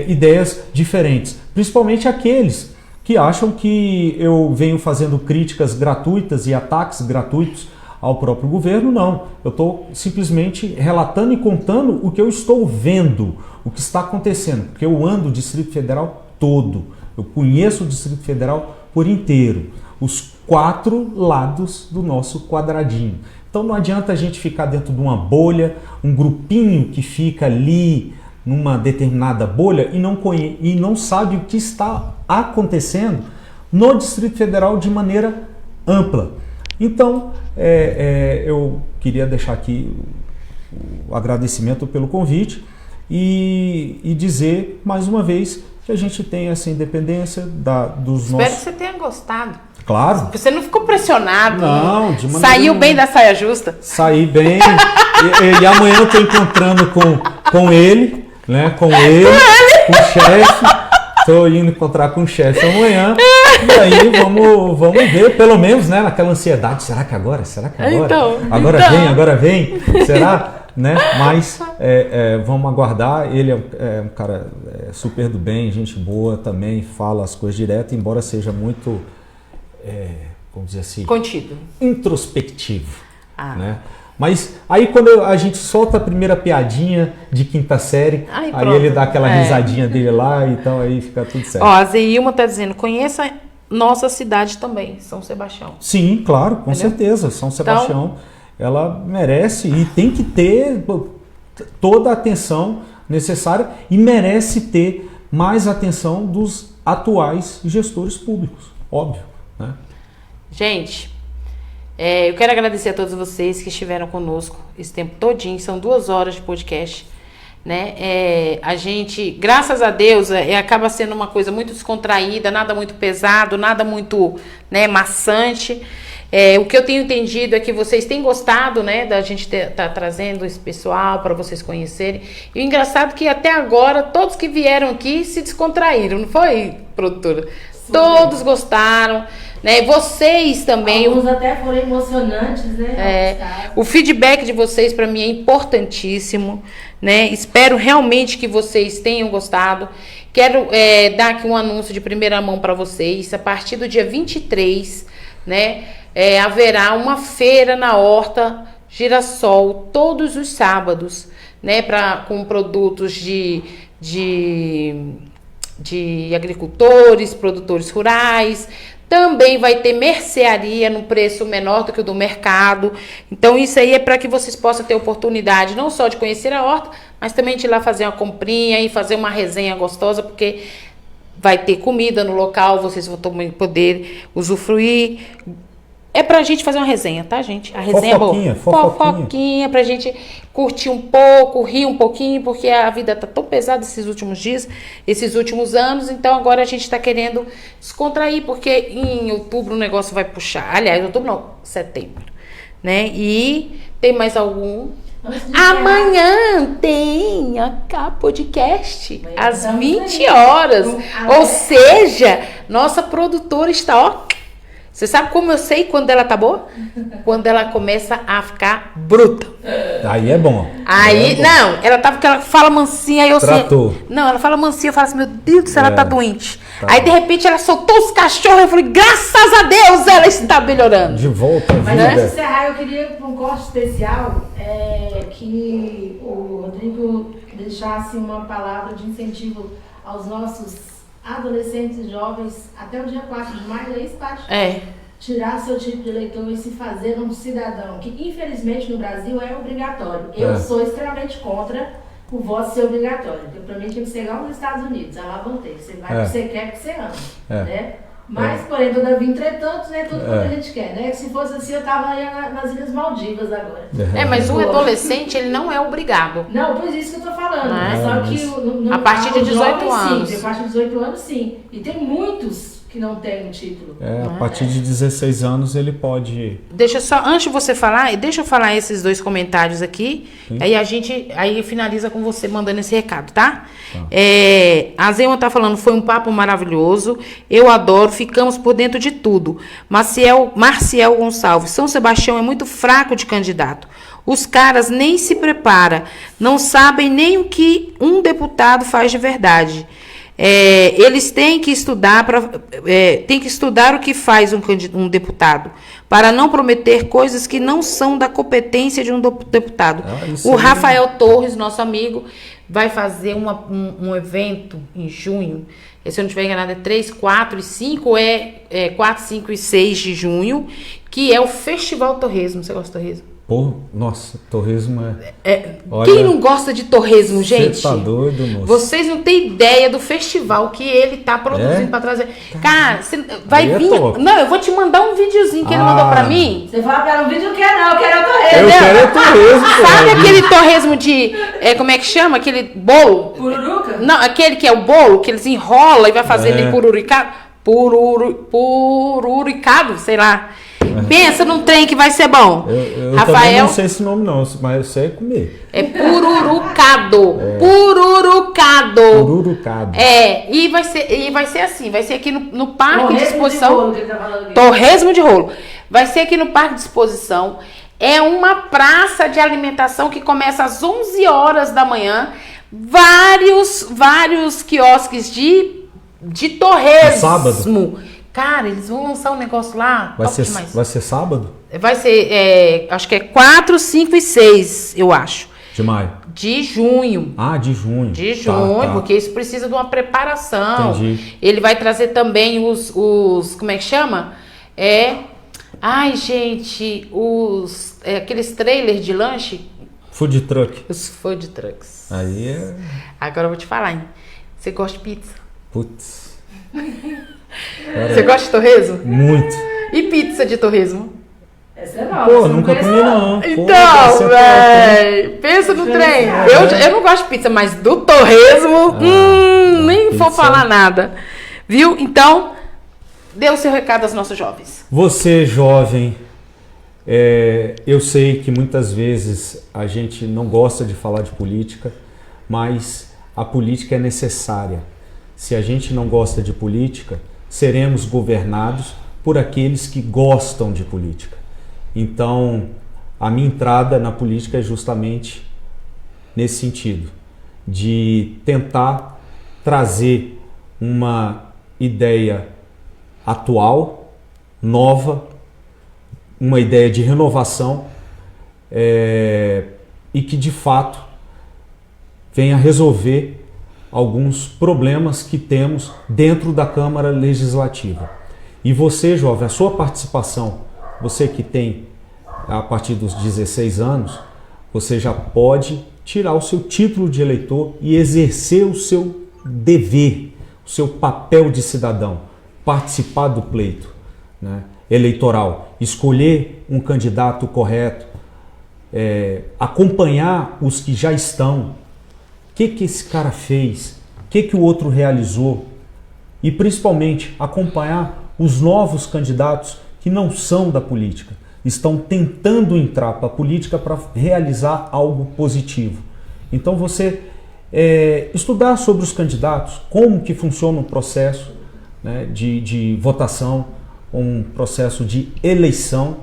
ideias diferentes. Principalmente aqueles que acham que eu venho fazendo críticas gratuitas e ataques gratuitos ao próprio governo. Não, eu estou simplesmente relatando e contando o que eu estou vendo, o que está acontecendo, porque eu ando o Distrito Federal todo, eu conheço o Distrito Federal por inteiro, os 4 lados do nosso quadradinho. Então não adianta a gente ficar dentro de uma bolha, um grupinho que fica ali numa determinada bolha e não sabe o que está acontecendo no Distrito Federal de maneira ampla. Então, eu queria deixar aqui o agradecimento pelo convite e dizer mais uma vez que a gente tem essa independência dos nossos... Espero que você tenha gostado. Claro. Você não ficou pressionado. Não, de maneira Saiu nenhuma. bem da saia justa. Saí bem. E amanhã eu estou encontrando com ele, né? Com o chefe. Estou indo encontrar com o chefe amanhã. E aí vamos ver, pelo menos, né? Naquela ansiedade. Será que agora? Será que agora? Agora vem? Será? Né? Mas vamos aguardar. Ele é um cara super do bem, gente boa também, fala as coisas direto, embora seja muito, vamos dizer assim, contido, introspectivo. Né? Mas aí quando a gente solta a primeira piadinha de quinta série, aí ele dá aquela risadinha dele lá, então aí fica tudo certo. Ó, a Zeilma tá dizendo, conheça nossa cidade também, São Sebastião. Sim, claro, com certeza. São Sebastião, ela merece e tem que ter toda a atenção necessária e merece ter mais atenção dos atuais gestores públicos, óbvio. Né? Gente, eu quero agradecer a todos vocês que estiveram conosco esse tempo todinho, são 2 horas de podcast. Né? A gente, graças a Deus, acaba sendo uma coisa muito descontraída, nada muito pesado, nada muito, né, maçante. O que eu tenho entendido é que vocês têm gostado, né, da gente tá trazendo esse pessoal para vocês conhecerem. E o engraçado é que até agora todos que vieram aqui se descontraíram, não foi, produtora? Sim. Todos gostaram, né? Vocês também. Alguns até foram emocionantes, né? O feedback de vocês para mim é importantíssimo, né? Espero realmente que vocês tenham gostado. Quero dar aqui um anúncio de primeira mão para vocês. A partir do dia 23, né? Haverá uma feira na Horta Girassol todos os sábados, né? Com produtos de agricultores, produtores rurais. Também vai ter mercearia no preço menor do que o do mercado. Então isso aí é para que vocês possam ter oportunidade não só de conhecer a horta, mas também de ir lá fazer uma comprinha e fazer uma resenha gostosa, porque vai ter comida no local, vocês vão poder usufruir. É pra gente fazer uma resenha, tá, gente? A resenha fofoquinha, é boa. Fofoquinha, pra gente curtir um pouco, rir um pouquinho, porque a vida tá tão pesada esses últimos dias, esses últimos anos, então agora a gente tá querendo descontrair, porque em outubro o negócio vai puxar. Aliás, outubro não, setembro, né? E tem mais algum... Amanhã tem a podcast às 20 horas. Ou seja, nossa produtora está, ó... Você sabe como eu sei quando ela tá boa? Quando ela começa a ficar bruta. Aí é bom. Aí, não, porque ela fala mansinha, aí eu Tratou. sei. Não, ela fala mansinha, eu falo assim, meu Deus do céu, ela tá doente. Aí, de repente, ela soltou os cachorros, eu falei, graças a Deus, ela está melhorando. De volta à vida. Mas antes de encerrar, eu queria um corte especial, que o Rodrigo deixasse uma palavra de incentivo aos nossos adolescentes e jovens até o dia 4 de maio, é isso, Paty? Tirar seu título de eleitor e se fazer um cidadão, que infelizmente no Brasil é obrigatório. Eu sou extremamente contra o voto ser obrigatório, porque para mim tinha que ser igual nos Estados Unidos, a lá vantagem. Você vai porque você quer, porque você ama, né? Mas, porém, todavia, entretanto, né, tudo quanto a gente quer, né? Que se fosse assim, eu tava aí nas Ilhas Maldivas agora. Mas o adolescente, ele não é obrigado. Não, pois isso que eu tô falando. Só que a partir de 18 anos. Sim, a partir de 18 anos, sim. E tem muitos que não tem o título? A partir de 16 anos ele pode... Deixa só, antes de você falar, deixa eu falar esses 2 comentários aqui. Sim. Aí finaliza com você mandando esse recado, tá? A Zema tá falando, foi um papo maravilhoso, eu adoro, ficamos por dentro de tudo. Marciel Gonçalves, São Sebastião é muito fraco de candidato. Os caras nem se preparam, não sabem nem o que um deputado faz de verdade. Eles têm que estudar o que faz um deputado, para não prometer coisas que não são da competência de um deputado. O Rafael Torres, nosso amigo, vai fazer um evento em junho. Se eu não estiver enganado, é 3, 4 e 5, 4, 5 e 6 de junho, que é o Festival Torresmo. Você gosta de torresmo? Pô, nossa, torresmo Olha, quem não gosta de torresmo, gente? Você tá doido, moço? Vocês não têm ideia do festival que ele tá produzindo pra trazer. Cara, você vai vir... Não, eu vou te mandar um videozinho que ele mandou pra mim. Você fala, quero um vídeo, não quer não, eu quero o torresmo. Eu quero o torresmo. Sabe aquele torresmo de... como é que chama? Aquele bolo? Pururuca? Não, aquele que é o bolo, que eles enrolam e vai fazendo em pururicado. Pururicado, sei lá. Pensa num trem que vai ser bom. Eu Rafael, também não sei esse nome não, mas eu sei comer. É pururucado. Pururucado. Pururucado. E vai ser assim, vai ser aqui no Parque de Exposição. De rolo, que ele tá falando aqui. Torresmo de rolo. Vai ser aqui no Parque de Exposição. É uma praça de alimentação que começa às 11 horas da manhã. Vários quiosques de torresmo. Sábado? Cara, eles vão lançar um negócio lá. Vai ser sábado? Vai ser, acho que é 4, 5 e 6, eu acho. De maio? De junho. Ah, de junho. De junho, tá. Porque isso precisa de uma preparação. Entendi. Ele vai trazer também os como é que chama? Ai, gente, aqueles trailers de lanche. Food truck. Os food trucks. Aí é... Agora eu vou te falar, hein? Você gosta de pizza? Putz. Você gosta de torresmo? Muito. E pizza de torresmo? Essa é nova. Pô, nunca comi não. Então, velho, pensa no trem. Eu não gosto de pizza, mas do torresmo, nem vou falar nada. Viu? Então, dê o seu recado aos nossos jovens. Você, jovem, eu sei que muitas vezes a gente não gosta de falar de política, mas a política é necessária. Se a gente não gosta de política, seremos governados por aqueles que gostam de política. Então, a minha entrada na política é justamente nesse sentido, de tentar trazer uma ideia atual, nova, uma ideia de renovação e que de fato venha resolver alguns problemas que temos dentro da Câmara Legislativa. E você, jovem, a sua participação, você que tem a partir dos 16 anos, você já pode tirar o seu título de eleitor e exercer o seu dever, o seu papel de cidadão, participar do pleito, né, eleitoral, escolher um candidato correto, acompanhar os que já estão, o que esse cara fez, o que o outro realizou e principalmente acompanhar os novos candidatos que não são da política, estão tentando entrar para a política para realizar algo positivo. Então você estudar sobre os candidatos, como que funciona o processo, né, de votação, um processo de eleição,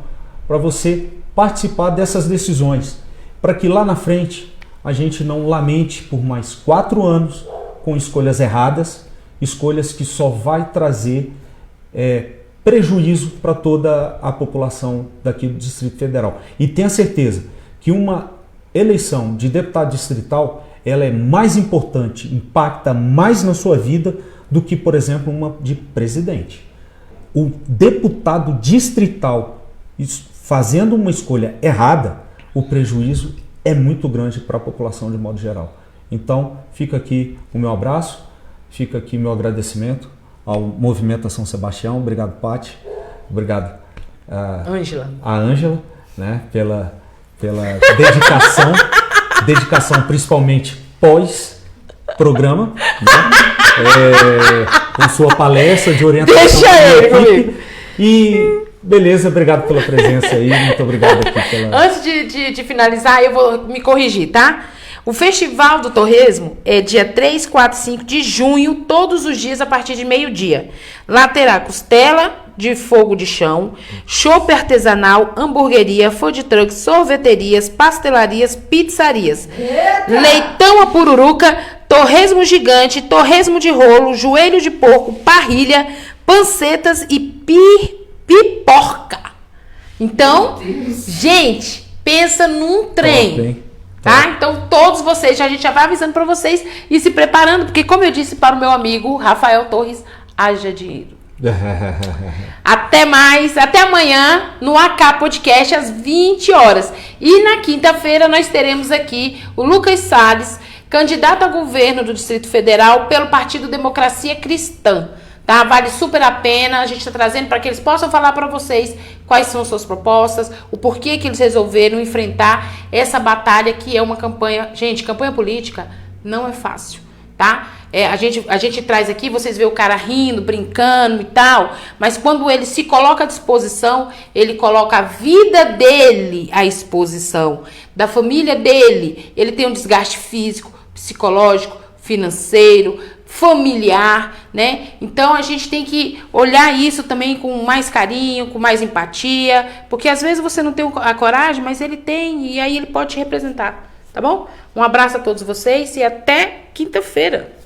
para você participar dessas decisões, para que lá na frente a gente não lamente por mais 4 anos com escolhas erradas, escolhas que só vai trazer prejuízo para toda a população daqui do Distrito Federal. E tenha certeza que uma eleição de deputado distrital, ela é mais importante, impacta mais na sua vida do que, por exemplo, uma de presidente. O deputado distrital fazendo uma escolha errada, o prejuízo é muito grande para a população de modo geral. Então, fica aqui o meu abraço, fica aqui meu agradecimento ao Movimento São Sebastião. Obrigado, Paty. Obrigado a Ângela, né, pela dedicação principalmente pós-programa. Né? com sua palestra de orientação. Deixa ele comigo. E beleza, obrigado pela presença aí, muito obrigado aqui pela... Antes de finalizar, eu vou me corrigir, tá? O Festival do Torresmo é dia 3, 4 e 5 de junho, todos os dias a partir de meio-dia. Lá terá costela de fogo de chão, chopp artesanal, hamburgueria, food trucks, sorveterias, pastelarias, pizzarias, leitão a pururuca, torresmo gigante, torresmo de rolo, joelho de porco, parrilha, pancetas e pipoca. Então, gente, pensa num trem. Top, hein? Tá? Então, todos vocês, a gente já vai avisando para vocês e se preparando, porque como eu disse para o meu amigo Rafael Torres, haja dinheiro. Até mais, até amanhã no AK Podcast às 20 horas. E na quinta-feira nós teremos aqui o Lucas Salles, candidato a governo do Distrito Federal pelo Partido Democracia Cristã. Tá? Vale super a pena, a gente está trazendo para que eles possam falar para vocês quais são suas propostas, o porquê que eles resolveram enfrentar essa batalha que é uma campanha... Gente, campanha política não é fácil, tá? A gente traz aqui, vocês vê o cara rindo, brincando e tal, mas quando ele se coloca à disposição, ele coloca a vida dele à exposição, da família dele. Ele tem um desgaste físico, psicológico, financeiro, familiar, né? Então a gente tem que olhar isso também com mais carinho, com mais empatia, porque às vezes você não tem a coragem, mas ele tem, e aí ele pode te representar, tá bom? Um abraço a todos vocês e até quinta-feira.